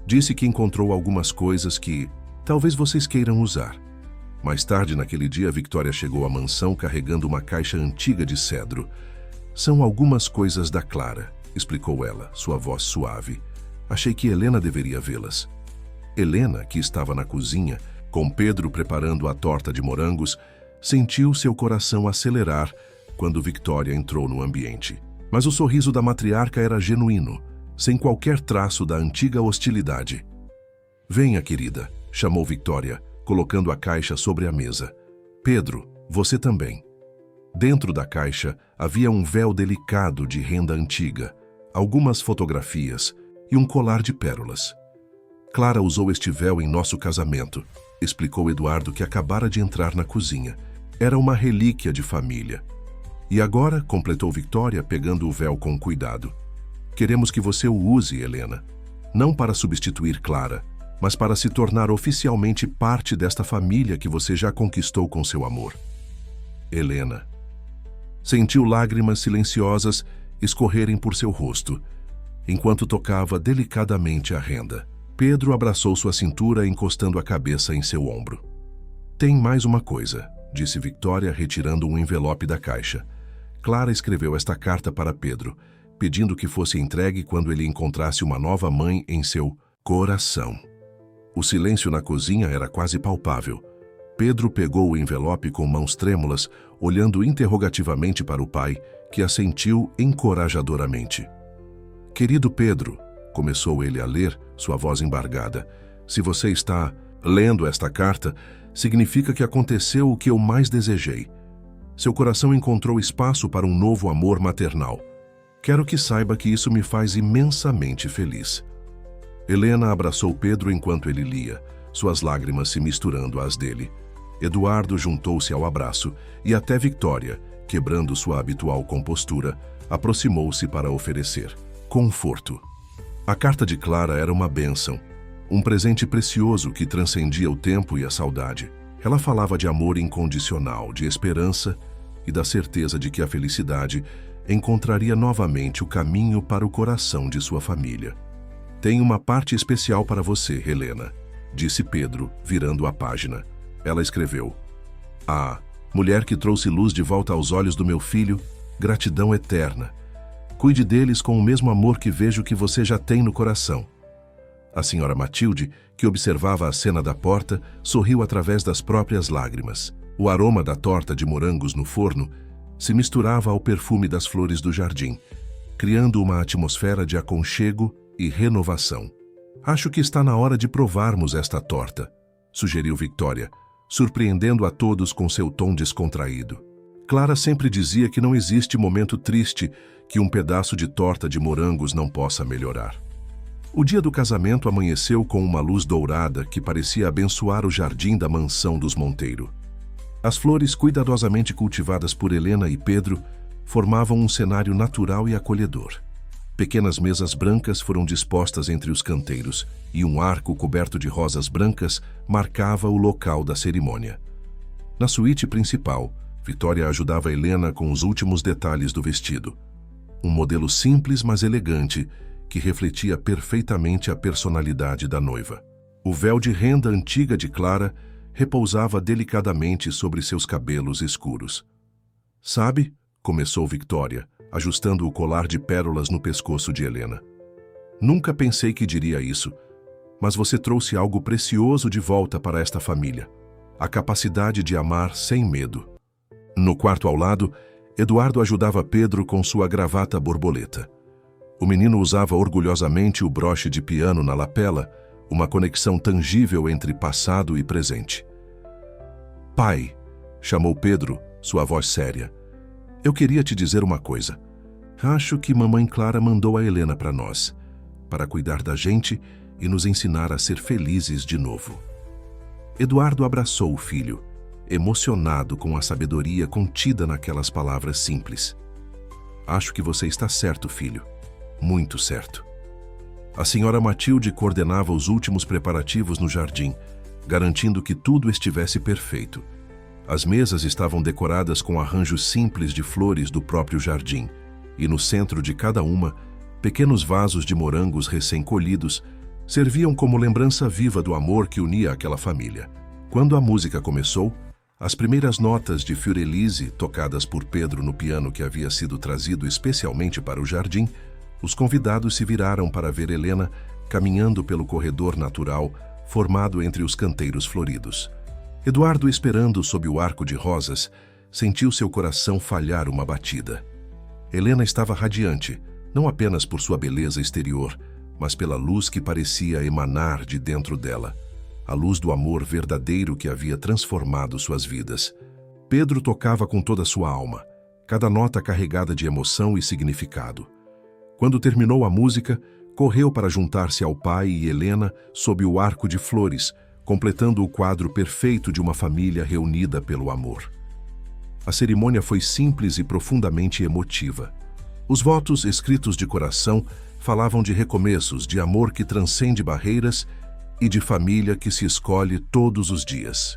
Disse que encontrou algumas coisas que talvez vocês queiram usar. Mais tarde naquele dia, Victoria chegou à mansão carregando uma caixa antiga de cedro. São algumas coisas da Clara, explicou ela, sua voz suave. Achei que Helena deveria vê-las. Helena, que estava na cozinha, com Pedro preparando a torta de morangos, sentiu seu coração acelerar quando Victoria entrou no ambiente. Mas o sorriso da matriarca era genuíno, sem qualquer traço da antiga hostilidade. Venha, querida, chamou Victoria, colocando a caixa sobre a mesa. Pedro, você também. Dentro da caixa havia um véu delicado de renda antiga, algumas fotografias e um colar de pérolas. Clara usou este véu em nosso casamento, explicou Eduardo, que acabara de entrar na cozinha. Era uma relíquia de família. E agora, completou Victoria, pegando o véu com cuidado. Queremos que você o use, Helena. Não para substituir Clara, mas para se tornar oficialmente parte desta família que você já conquistou com seu amor. Helena. Sentiu lágrimas silenciosas escorrerem por seu rosto, enquanto tocava delicadamente a renda. Pedro abraçou sua cintura, encostando a cabeça em seu ombro. Tem mais uma coisa, disse Victoria, retirando um envelope da caixa. Clara escreveu esta carta para Pedro, pedindo que fosse entregue quando ele encontrasse uma nova mãe em seu coração. O silêncio na cozinha era quase palpável. Pedro pegou o envelope com mãos trêmulas, olhando interrogativamente para o pai, que assentiu encorajadoramente. Querido Pedro, começou ele a ler, sua voz embargada, se você está lendo esta carta, significa que aconteceu o que eu mais desejei. Seu coração encontrou espaço para um novo amor maternal. Quero que saiba que isso me faz imensamente feliz. Helena abraçou Pedro enquanto ele lia, suas lágrimas se misturando às dele. Eduardo juntou-se ao abraço e até Victoria, quebrando sua habitual compostura, aproximou-se para oferecer conforto. A carta de Clara era uma bênção, um presente precioso que transcendia o tempo e a saudade. Ela falava de amor incondicional, de esperança e da certeza de que a felicidade encontraria novamente o caminho para o coração de sua família. Tem uma parte especial para você, Helena, disse Pedro, virando a página. Ela escreveu: Ah, mulher que trouxe luz de volta aos olhos do meu filho, gratidão eterna. Cuide deles com o mesmo amor que vejo que você já tem no coração. A senhora Matilde, que observava a cena da porta, sorriu através das próprias lágrimas. O aroma da torta de morangos no forno se misturava ao perfume das flores do jardim, criando uma atmosfera de aconchego e renovação. Acho que está na hora de provarmos esta torta, sugeriu Victoria, surpreendendo a todos com seu tom descontraído. Clara sempre dizia que não existe momento triste que um pedaço de torta de morangos não possa melhorar. O dia do casamento amanheceu com uma luz dourada que parecia abençoar o jardim da mansão dos Monteiro. As flores cuidadosamente cultivadas por Helena e Pedro formavam um cenário natural e acolhedor. Pequenas mesas brancas foram dispostas entre os canteiros e um arco coberto de rosas brancas marcava o local da cerimônia. Na suíte principal, Victoria ajudava Helena com os últimos detalhes do vestido. Um modelo simples, mas elegante, que refletia perfeitamente a personalidade da noiva. O véu de renda antiga de Clara repousava delicadamente sobre seus cabelos escuros. Sabe, começou Victoria, ajustando o colar de pérolas no pescoço de Helena. Nunca pensei que diria isso, mas você trouxe algo precioso de volta para esta família. A capacidade de amar sem medo. No quarto ao lado, Eduardo ajudava Pedro com sua gravata borboleta. O menino usava orgulhosamente o broche de piano na lapela, uma conexão tangível entre passado e presente. Pai, chamou Pedro, sua voz séria. Eu queria te dizer uma coisa. Acho que mamãe Clara mandou a Helena para nós, para cuidar da gente e nos ensinar a ser felizes de novo. Eduardo abraçou o filho, emocionado com a sabedoria contida naquelas palavras simples. Acho que você está certo, filho. Muito certo. A senhora Matilde coordenava os últimos preparativos no jardim, garantindo que tudo estivesse perfeito. As mesas estavam decoradas com arranjos simples de flores do próprio jardim, e no centro de cada uma, pequenos vasos de morangos recém-colhidos serviam como lembrança viva do amor que unia aquela família. Quando a música começou, as primeiras notas de Fiorelise, tocadas por Pedro no piano que havia sido trazido especialmente para o jardim, os convidados se viraram para ver Helena caminhando pelo corredor natural formado entre os canteiros floridos. Eduardo, esperando sob o arco de rosas, sentiu seu coração falhar uma batida. Helena estava radiante, não apenas por sua beleza exterior, mas pela luz que parecia emanar de dentro dela, a luz do amor verdadeiro que havia transformado suas vidas. Pedro tocava com toda sua alma, cada nota carregada de emoção e significado. Quando terminou a música, correu para juntar-se ao pai e Helena sob o arco de flores, completando o quadro perfeito de uma família reunida pelo amor. A cerimônia foi simples e profundamente emotiva. Os votos escritos de coração falavam de recomeços, de amor que transcende barreiras e de família que se escolhe todos os dias.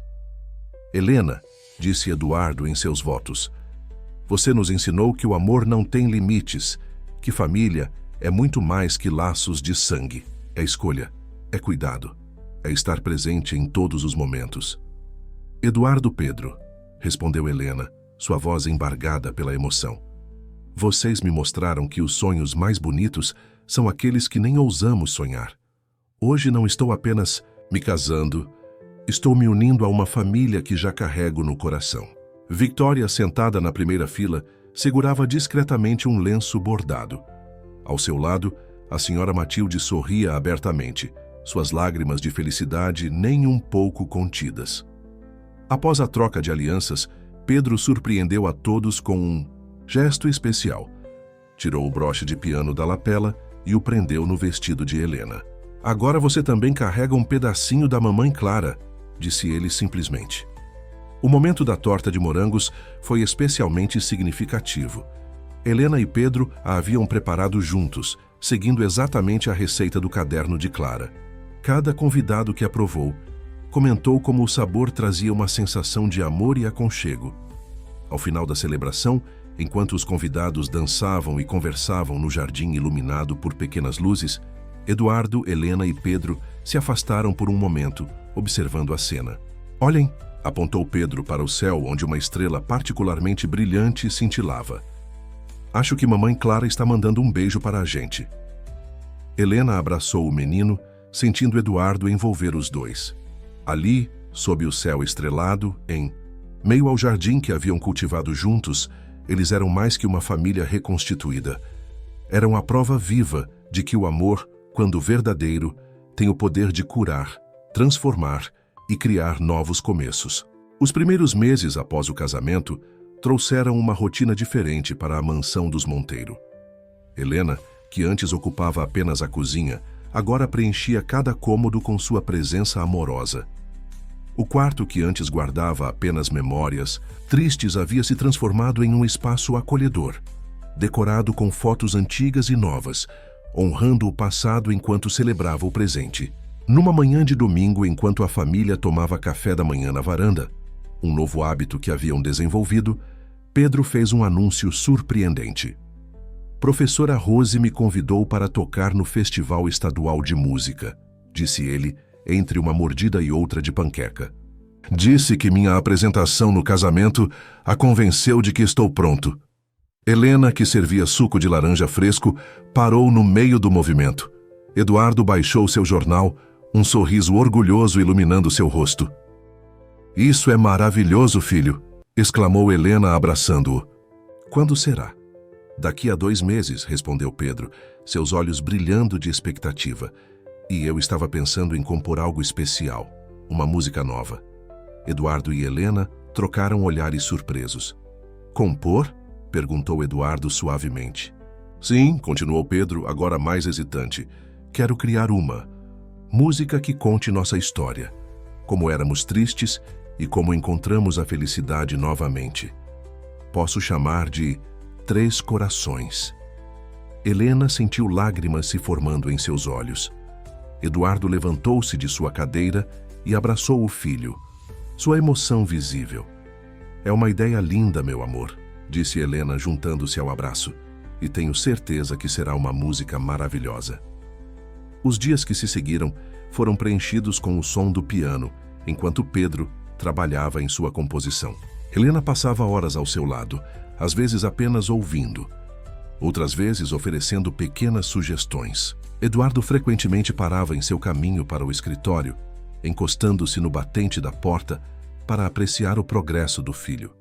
Helena, disse Eduardo em seus votos, você nos ensinou que o amor não tem limites, que família é muito mais que laços de sangue. É escolha, é cuidado, é estar presente em todos os momentos. Eduardo Pedro, respondeu Helena, sua voz embargada pela emoção. Vocês me mostraram que os sonhos mais bonitos são aqueles que nem ousamos sonhar. Hoje não estou apenas me casando, estou me unindo a uma família que já carrego no coração. Victoria, sentada na primeira fila, segurava discretamente um lenço bordado. Ao seu lado, a senhora Matilde sorria abertamente, suas lágrimas de felicidade nem um pouco contidas. Após a troca de alianças, Pedro surpreendeu a todos com um gesto especial. Tirou o broche de piano da lapela e o prendeu no vestido de Helena. Agora você também carrega um pedacinho da mamãe Clara, disse ele simplesmente. O momento da torta de morangos foi especialmente significativo. Helena e Pedro a haviam preparado juntos, seguindo exatamente a receita do caderno de Clara. Cada convidado que a provou comentou como o sabor trazia uma sensação de amor e aconchego. Ao final da celebração, enquanto os convidados dançavam e conversavam no jardim iluminado por pequenas luzes, Eduardo, Helena e Pedro se afastaram por um momento, observando a cena. Olhem, apontou Pedro para o céu onde uma estrela particularmente brilhante cintilava. Acho que mamãe Clara está mandando um beijo para a gente. Helena abraçou o menino, sentindo Eduardo envolver os dois. Ali, sob o céu estrelado, em meio ao jardim que haviam cultivado juntos, eles eram mais que uma família reconstituída. Eram a prova viva de que o amor, quando verdadeiro, tem o poder de curar, transformar e criar novos começos. Os primeiros meses após o casamento trouxeram uma rotina diferente para a mansão dos Monteiro. Helena, que antes ocupava apenas a cozinha, agora preenchia cada cômodo com sua presença amorosa. O quarto, que antes guardava apenas memórias tristes, havia se transformado em um espaço acolhedor, decorado com fotos antigas e novas, honrando o passado enquanto celebrava o presente. Numa manhã de domingo, enquanto a família tomava café da manhã na varanda, um novo hábito que haviam desenvolvido, Pedro fez um anúncio surpreendente. Professora Rose me convidou para tocar no Festival Estadual de Música, disse ele, entre uma mordida e outra de panqueca. Disse que minha apresentação no casamento a convenceu de que estou pronto. Helena, que servia suco de laranja fresco, parou no meio do movimento. Eduardo baixou seu jornal, um sorriso orgulhoso iluminando seu rosto. Isso é maravilhoso, filho! Exclamou Helena abraçando-o. Quando será? Daqui a 2 meses, respondeu Pedro, seus olhos brilhando de expectativa. E eu estava pensando em compor algo especial, uma música nova. Eduardo e Helena trocaram olhares surpresos. Compor? Perguntou Eduardo suavemente. Sim, continuou Pedro, agora mais hesitante. Quero criar uma música que conte nossa história, como éramos tristes e como encontramos a felicidade novamente. Posso chamar de 3 Corações. Helena sentiu lágrimas se formando em seus olhos. Eduardo levantou-se de sua cadeira e abraçou o filho, sua emoção visível. É uma ideia linda, meu amor, disse Helena juntando-se ao abraço, e tenho certeza que será uma música maravilhosa. Os dias que se seguiram foram preenchidos com o som do piano, enquanto Pedro trabalhava em sua composição. Helena passava horas ao seu lado, às vezes apenas ouvindo, outras vezes oferecendo pequenas sugestões. Eduardo frequentemente parava em seu caminho para o escritório, encostando-se no batente da porta para apreciar o progresso do filho.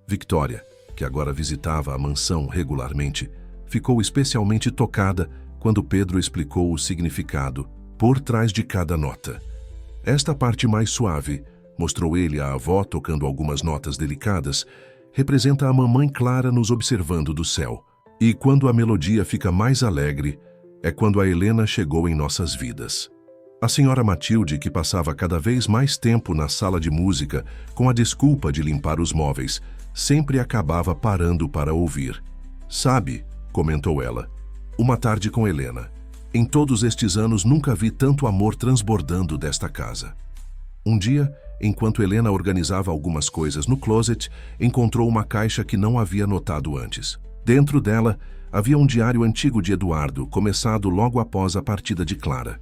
Victoria, que agora visitava a mansão regularmente, ficou especialmente tocada quando Pedro explicou o significado por trás de cada nota. Esta parte mais suave, mostrou ele à avó tocando algumas notas delicadas, representa a mamãe Clara nos observando do céu. E quando a melodia fica mais alegre, é quando a Helena chegou em nossas vidas. A senhora Matilde, que passava cada vez mais tempo na sala de música com a desculpa de limpar os móveis, sempre acabava parando para ouvir. Sabe, comentou ela, uma tarde com Helena. Em todos estes anos nunca vi tanto amor transbordando desta casa. Um dia, enquanto Helena organizava algumas coisas no closet, encontrou uma caixa que não havia notado antes. Dentro dela, havia um diário antigo de Eduardo, começado logo após a partida de Clara.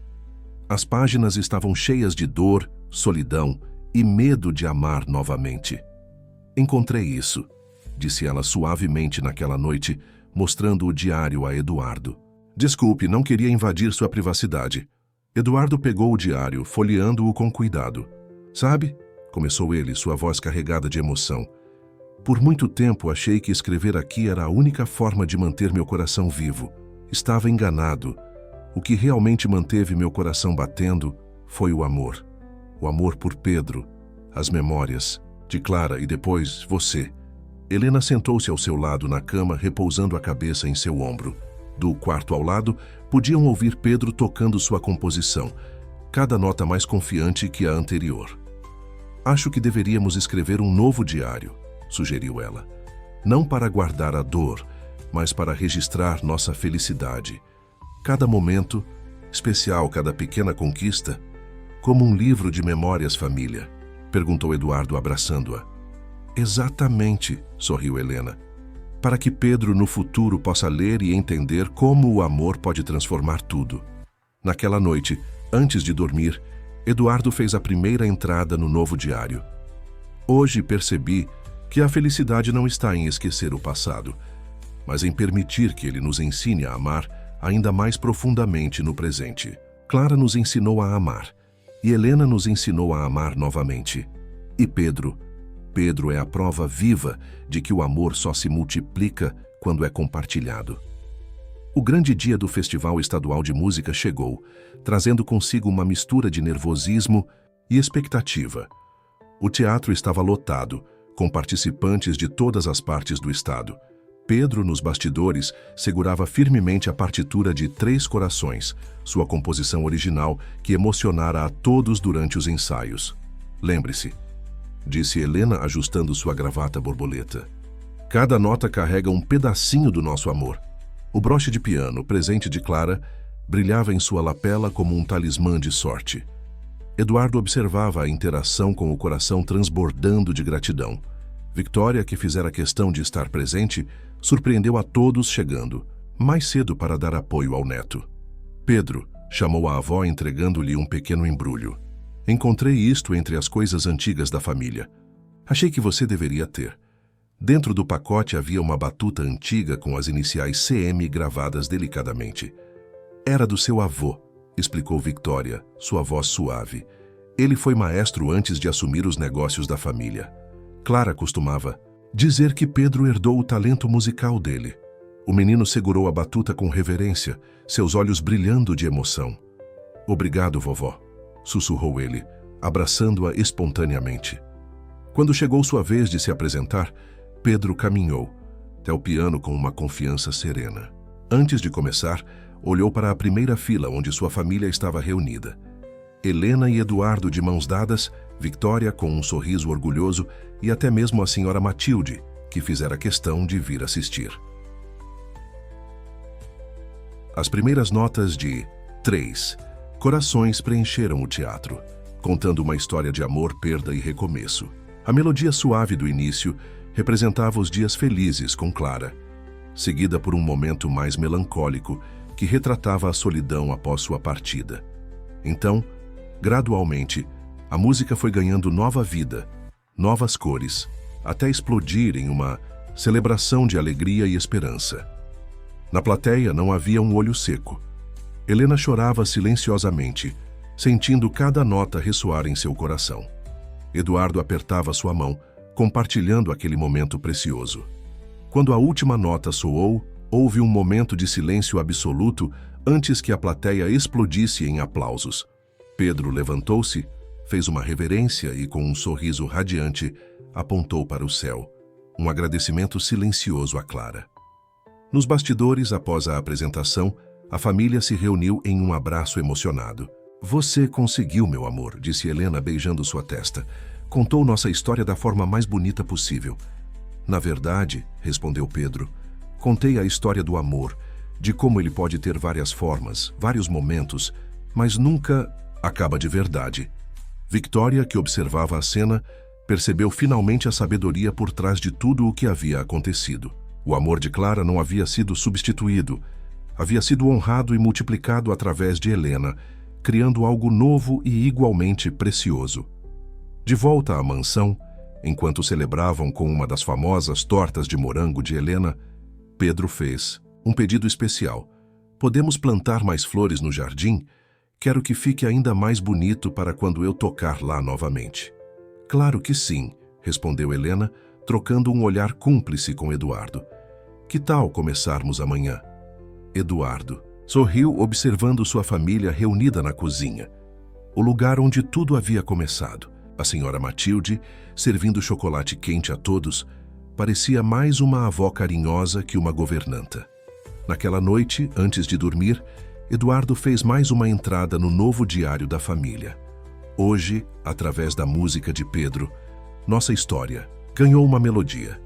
As páginas estavam cheias de dor, solidão e medo de amar novamente. Encontrei isso, disse ela suavemente naquela noite, mostrando o diário a Eduardo. Desculpe, não queria invadir sua privacidade. Eduardo pegou o diário, folheando-o com cuidado. Sabe, começou ele, sua voz carregada de emoção. Por muito tempo achei que escrever aqui era a única forma de manter meu coração vivo. Estava enganado. O que realmente manteve meu coração batendo foi o amor. O amor por Pedro, as memórias de Clara e depois você. Helena sentou-se ao seu lado na cama, repousando a cabeça em seu ombro. Do quarto ao lado, podiam ouvir Pedro tocando sua composição, cada nota mais confiante que a anterior. Acho que deveríamos escrever um novo diário, sugeriu ela. Não para guardar a dor, mas para registrar nossa felicidade. Cada momento, especial cada pequena conquista, como um livro de memórias, família, perguntou Eduardo abraçando-a. Exatamente, sorriu Helena. Para que Pedro no futuro possa ler e entender como o amor pode transformar tudo. Naquela noite, antes de dormir, Eduardo fez a primeira entrada no novo diário. Hoje percebi que a felicidade não está em esquecer o passado, mas em permitir que ele nos ensine a amar ainda mais profundamente no presente. Clara nos ensinou a amar, e Helena nos ensinou a amar novamente. E Pedro é a prova viva de que o amor só se multiplica quando é compartilhado. O grande dia do Festival Estadual de Música chegou, trazendo consigo uma mistura de nervosismo e expectativa. O teatro estava lotado, com participantes de todas as partes do estado. Pedro, nos bastidores, segurava firmemente a partitura de 3 Corações, sua composição original que emocionara a todos durante os ensaios. Lembre-se, disse Helena ajustando sua gravata borboleta. Cada nota carrega um pedacinho do nosso amor. O broche de piano, presente de Clara, brilhava em sua lapela como um talismã de sorte. Eduardo observava a interação com o coração transbordando de gratidão. Victoria, que fizera questão de estar presente, surpreendeu a todos chegando, mais cedo para dar apoio ao neto. Pedro chamou a avó entregando-lhe um pequeno embrulho. Encontrei isto entre as coisas antigas da família. Achei que você deveria ter. Dentro do pacote havia uma batuta antiga com as iniciais CM gravadas delicadamente. Era do seu avô, explicou Victoria, sua voz suave. Ele foi maestro antes de assumir os negócios da família. Clara costumava dizer que Pedro herdou o talento musical dele. O menino segurou a batuta com reverência, seus olhos brilhando de emoção. Obrigado, vovó, sussurrou ele, abraçando-a espontaneamente. Quando chegou sua vez de se apresentar, Pedro caminhou até o piano com uma confiança serena. Antes de começar, olhou para a primeira fila onde sua família estava reunida. Helena e Eduardo de mãos dadas, Victoria com um sorriso orgulhoso e até mesmo a senhora Matilde, que fizera questão de vir assistir. As primeiras notas de 3 corações preencheram o teatro, contando uma história de amor, perda e recomeço. A melodia suave do início representava os dias felizes com Clara, seguida por um momento mais melancólico que retratava a solidão após sua partida. Então, gradualmente, a música foi ganhando nova vida, novas cores, até explodir em uma celebração de alegria e esperança. Na plateia não havia um olho seco. Helena chorava silenciosamente, sentindo cada nota ressoar em seu coração. Eduardo apertava sua mão, compartilhando aquele momento precioso. Quando a última nota soou, houve um momento de silêncio absoluto antes que a plateia explodisse em aplausos. Pedro levantou-se, fez uma reverência e, com um sorriso radiante, apontou para o céu, um agradecimento silencioso a Clara. Nos bastidores, após a apresentação, a família se reuniu em um abraço emocionado. Você conseguiu, meu amor, disse Helena beijando sua testa. Contou nossa história da forma mais bonita possível. Na verdade, respondeu Pedro, contei a história do amor, de como ele pode ter várias formas, vários momentos, mas nunca acaba de verdade. Victoria, que observava a cena, percebeu finalmente a sabedoria por trás de tudo o que havia acontecido. O amor de Clara não havia sido substituído, havia sido honrado e multiplicado através de Helena, criando algo novo e igualmente precioso. De volta à mansão, enquanto celebravam com uma das famosas tortas de morango de Helena, Pedro fez um pedido especial. Podemos plantar mais flores no jardim? Quero que fique ainda mais bonito para quando eu tocar lá novamente. Claro que sim, respondeu Helena, trocando um olhar cúmplice com Eduardo. Que tal começarmos amanhã? Eduardo sorriu observando sua família reunida na cozinha, o lugar onde tudo havia começado. A senhora Matilde, servindo chocolate quente a todos, parecia mais uma avó carinhosa que uma governanta. Naquela noite, antes de dormir, Eduardo fez mais uma entrada no novo diário da família. Hoje, através da música de Pedro, nossa história ganhou uma melodia.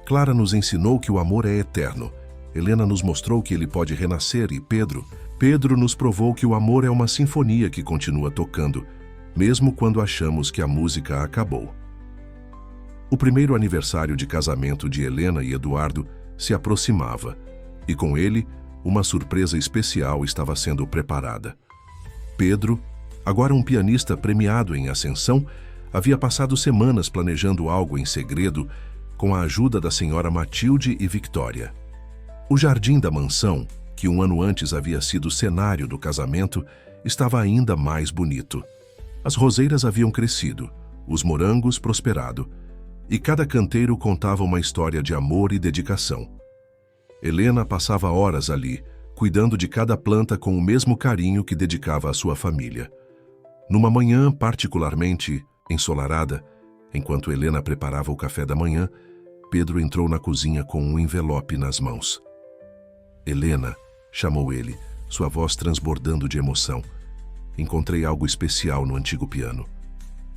Clara nos ensinou que o amor é eterno. Helena nos mostrou que ele pode renascer e Pedro nos provou que o amor é uma sinfonia que continua tocando, mesmo quando achamos que a música acabou. O primeiro aniversário de casamento de Helena e Eduardo se aproximava, e com ele, uma surpresa especial estava sendo preparada. Pedro, agora um pianista premiado em ascensão, havia passado semanas planejando algo em segredo com a ajuda da senhora Matilde e Victoria. O jardim da mansão, que um ano antes havia sido cenário do casamento, estava ainda mais bonito. As roseiras haviam crescido, os morangos prosperado, e cada canteiro contava uma história de amor e dedicação. Helena passava horas ali, cuidando de cada planta com o mesmo carinho que dedicava à sua família. Numa manhã particularmente ensolarada, enquanto Helena preparava o café da manhã, Pedro entrou na cozinha com um envelope nas mãos. Helena, chamou ele, sua voz transbordando de emoção. Encontrei algo especial no antigo piano.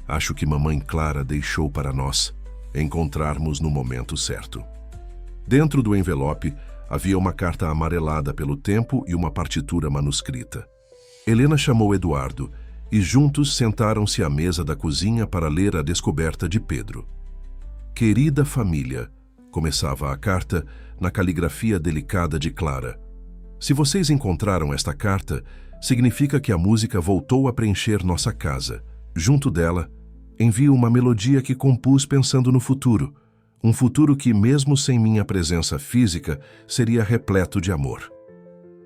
Acho que mamãe Clara deixou para nós encontrarmos no momento certo. Dentro do envelope havia uma carta amarelada pelo tempo e uma partitura manuscrita. Helena chamou Eduardo e juntos sentaram-se à mesa da cozinha para ler a descoberta de Pedro. Querida família, começava a carta na caligrafia delicada de Clara. Se vocês encontraram esta carta, significa que a música voltou a preencher nossa casa. Junto dela, envio uma melodia que compus pensando no futuro. Um futuro que, mesmo sem minha presença física, seria repleto de amor.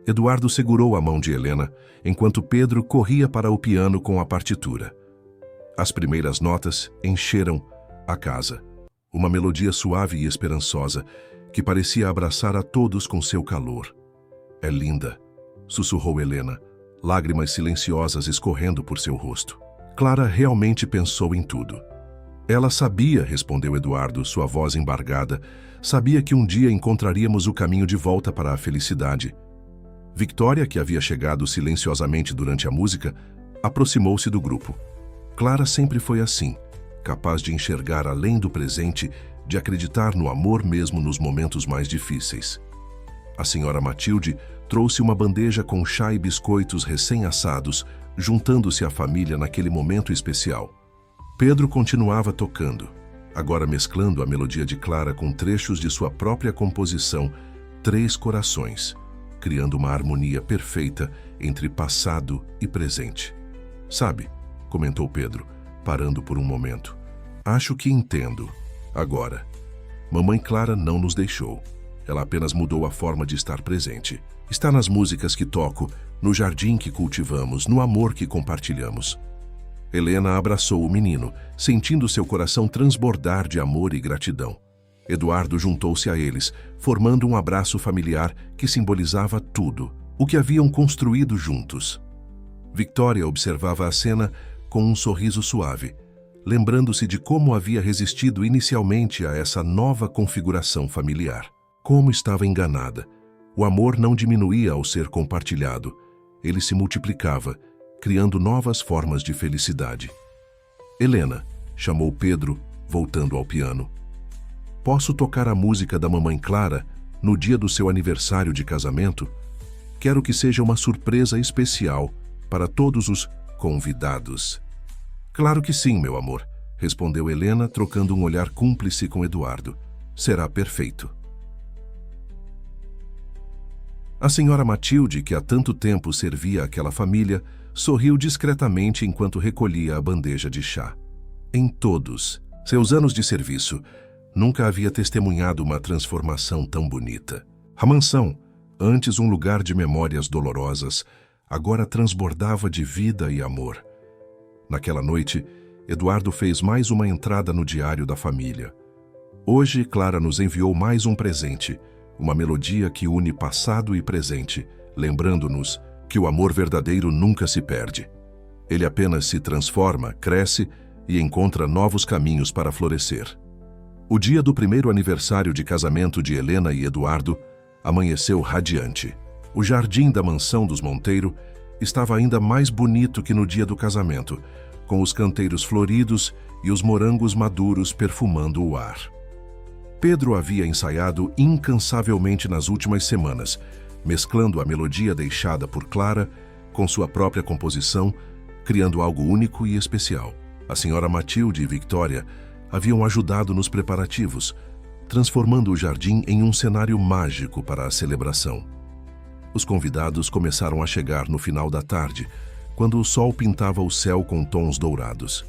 Eduardo segurou a mão de Helena, enquanto Pedro corria para o piano com a partitura. As primeiras notas encheram a casa. Uma melodia suave e esperançosa, que parecia abraçar a todos com seu calor. "É linda", sussurrou Helena, lágrimas silenciosas escorrendo por seu rosto. Clara realmente pensou em tudo. "Ela sabia", respondeu Eduardo, sua voz embargada, "sabia que um dia encontraríamos o caminho de volta para a felicidade." Victoria, que havia chegado silenciosamente durante a música, aproximou-se do grupo. Clara sempre foi assim, capaz de enxergar além do presente, de acreditar no amor mesmo nos momentos mais difíceis. A senhora Matilde trouxe uma bandeja com chá e biscoitos recém-assados, juntando-se à família naquele momento especial. Pedro continuava tocando, agora mesclando a melodia de Clara com trechos de sua própria composição, Três Corações, criando uma harmonia perfeita entre passado e presente. "Sabe", comentou Pedro, parando por um momento, "acho que entendo. Agora, mamãe Clara não nos deixou. Ela apenas mudou a forma de estar presente. Está nas músicas que toco, no jardim que cultivamos, no amor que compartilhamos." Helena abraçou o menino, sentindo seu coração transbordar de amor e gratidão. Eduardo juntou-se a eles, formando um abraço familiar que simbolizava tudo, o que haviam construído juntos. Victoria observava a cena com um sorriso suave, lembrando-se de como havia resistido inicialmente a essa nova configuração familiar. Como estava enganada. O amor não diminuía ao ser compartilhado. Ele se multiplicava, criando novas formas de felicidade. "Helena", chamou Pedro, voltando ao piano. "Posso tocar a música da mamãe Clara no dia do seu aniversário de casamento? Quero que seja uma surpresa especial para todos os convidados." "Claro que sim, meu amor", respondeu Helena, trocando um olhar cúmplice com Eduardo. "Será perfeito." A senhora Matilde, que há tanto tempo servia aquela família, sorriu discretamente enquanto recolhia a bandeja de chá. Em todos seus anos de serviço, nunca havia testemunhado uma transformação tão bonita. A mansão, antes um lugar de memórias dolorosas, agora transbordava de vida e amor. Naquela noite, Eduardo fez mais uma entrada no diário da família. Hoje, Clara nos enviou mais um presente, uma melodia que une passado e presente, lembrando-nos que o amor verdadeiro nunca se perde. Ele apenas se transforma, cresce e encontra novos caminhos para florescer. O dia do primeiro aniversário de casamento de Helena e Eduardo amanheceu radiante. O jardim da mansão dos Monteiro estava ainda mais bonito que no dia do casamento, com os canteiros floridos e os morangos maduros perfumando o ar. Pedro havia ensaiado incansavelmente nas últimas semanas, mesclando a melodia deixada por Clara com sua própria composição, criando algo único e especial. A senhora Matilde e Victoria haviam ajudado nos preparativos, transformando o jardim em um cenário mágico para a celebração. Os convidados começaram a chegar no final da tarde, quando o sol pintava o céu com tons dourados.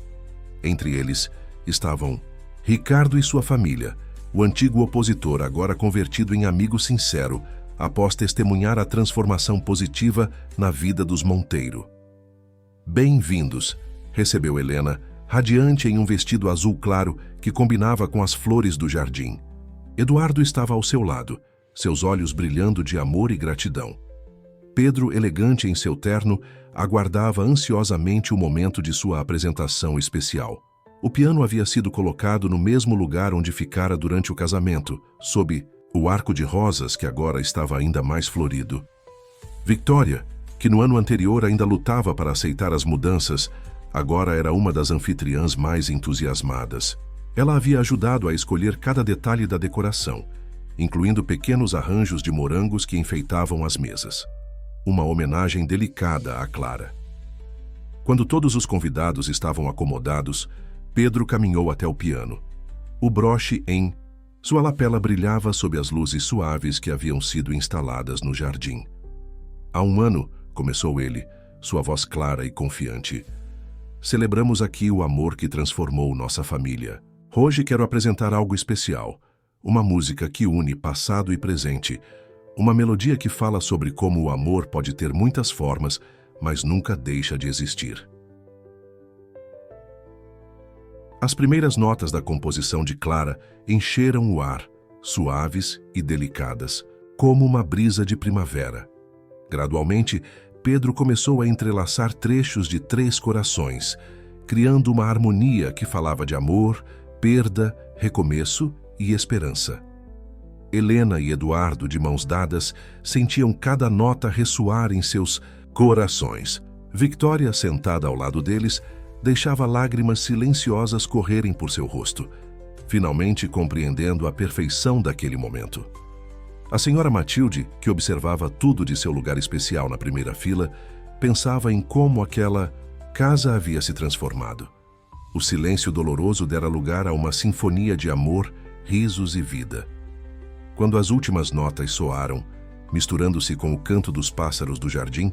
Entre eles estavam Ricardo e sua família, o antigo opositor agora convertido em amigo sincero, após testemunhar a transformação positiva na vida dos Monteiro. "Bem-vindos", recebeu Helena, radiante em um vestido azul claro que combinava com as flores do jardim. Eduardo estava ao seu lado, seus olhos brilhando de amor e gratidão. Pedro, elegante em seu terno, aguardava ansiosamente o momento de sua apresentação especial. O piano havia sido colocado no mesmo lugar onde ficara durante o casamento, sob o arco de rosas que agora estava ainda mais florido. Victoria, que no ano anterior ainda lutava para aceitar as mudanças, agora era uma das anfitriãs mais entusiasmadas. Ela havia ajudado a escolher cada detalhe da decoração, incluindo pequenos arranjos de morangos que enfeitavam as mesas. Uma homenagem delicada a Clara. Quando todos os convidados estavam acomodados, Pedro caminhou até o piano. O broche em sua lapela brilhava sob as luzes suaves que haviam sido instaladas no jardim. "Há um ano", começou ele, sua voz clara e confiante, "celebramos aqui o amor que transformou nossa família. Hoje quero apresentar algo especial, uma música que une passado e presente, Uma melodia que fala sobre como o amor pode ter muitas formas, mas nunca deixa de existir. As primeiras notas da composição de Clara encheram o ar, suaves e delicadas, como uma brisa de primavera. Gradualmente, Pedro começou a entrelaçar trechos de 3 corações, criando uma harmonia que falava de amor, perda, recomeço e esperança. Helena e Eduardo, de mãos dadas, sentiam cada nota ressoar em seus corações. Victoria, sentada ao lado deles, deixava lágrimas silenciosas correrem por seu rosto, finalmente compreendendo a perfeição daquele momento. A senhora Matilde, que observava tudo de seu lugar especial na primeira fila, pensava em como aquela casa havia se transformado. O silêncio doloroso dera lugar a uma sinfonia de amor, risos e vida. Quando as últimas notas soaram, misturando-se com o canto dos pássaros do jardim,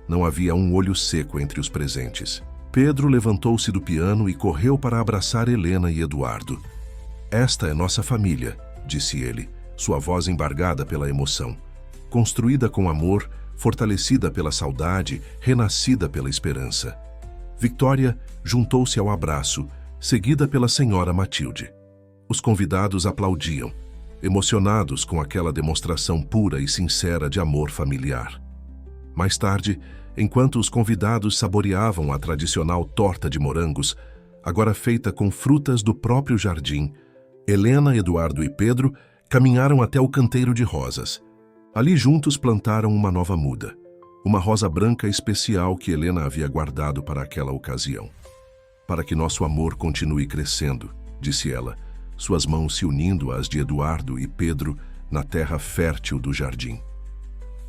não havia um olho seco entre os presentes. Pedro levantou-se do piano e correu para abraçar Helena e Eduardo. "Esta é nossa família", disse ele, sua voz embargada pela emoção. Construída com amor, fortalecida pela saudade, renascida pela esperança. Victoria juntou-se ao abraço, seguida pela senhora Matilde. Os convidados aplaudiam, emocionados com aquela demonstração pura e sincera de amor familiar. Mais tarde, enquanto os convidados saboreavam a tradicional torta de morangos, agora feita com frutas do próprio jardim, Helena, Eduardo e Pedro caminharam até o canteiro de rosas. Ali juntos plantaram uma nova muda, uma rosa branca especial que Helena havia guardado para aquela ocasião. "Para que nosso amor continue crescendo", disse ela, suas mãos se unindo às de Eduardo e Pedro na terra fértil do jardim.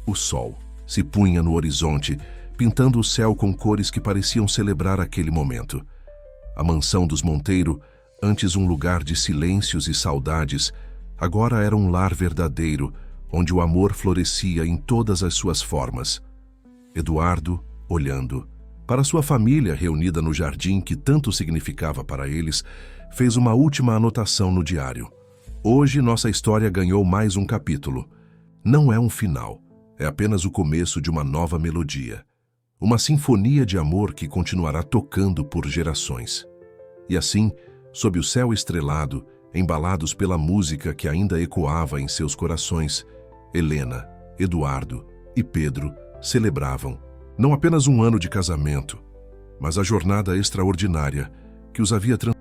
O sol se punha no horizonte, pintando o céu com cores que pareciam celebrar aquele momento. A mansão dos Monteiro, antes um lugar de silêncios e saudades, agora era um lar verdadeiro, onde o amor florescia em todas as suas formas. Eduardo, olhando para sua família reunida no jardim que tanto significava para eles, fez uma última anotação no diário. "Hoje nossa história ganhou mais um capítulo. Não é um final, é apenas o começo de uma nova melodia. Uma sinfonia de amor que continuará tocando por gerações." E assim, sob o céu estrelado, embalados pela música que ainda ecoava em seus corações, Helena, Eduardo e Pedro celebravam não apenas um ano de casamento, mas a jornada extraordinária que os havia transformado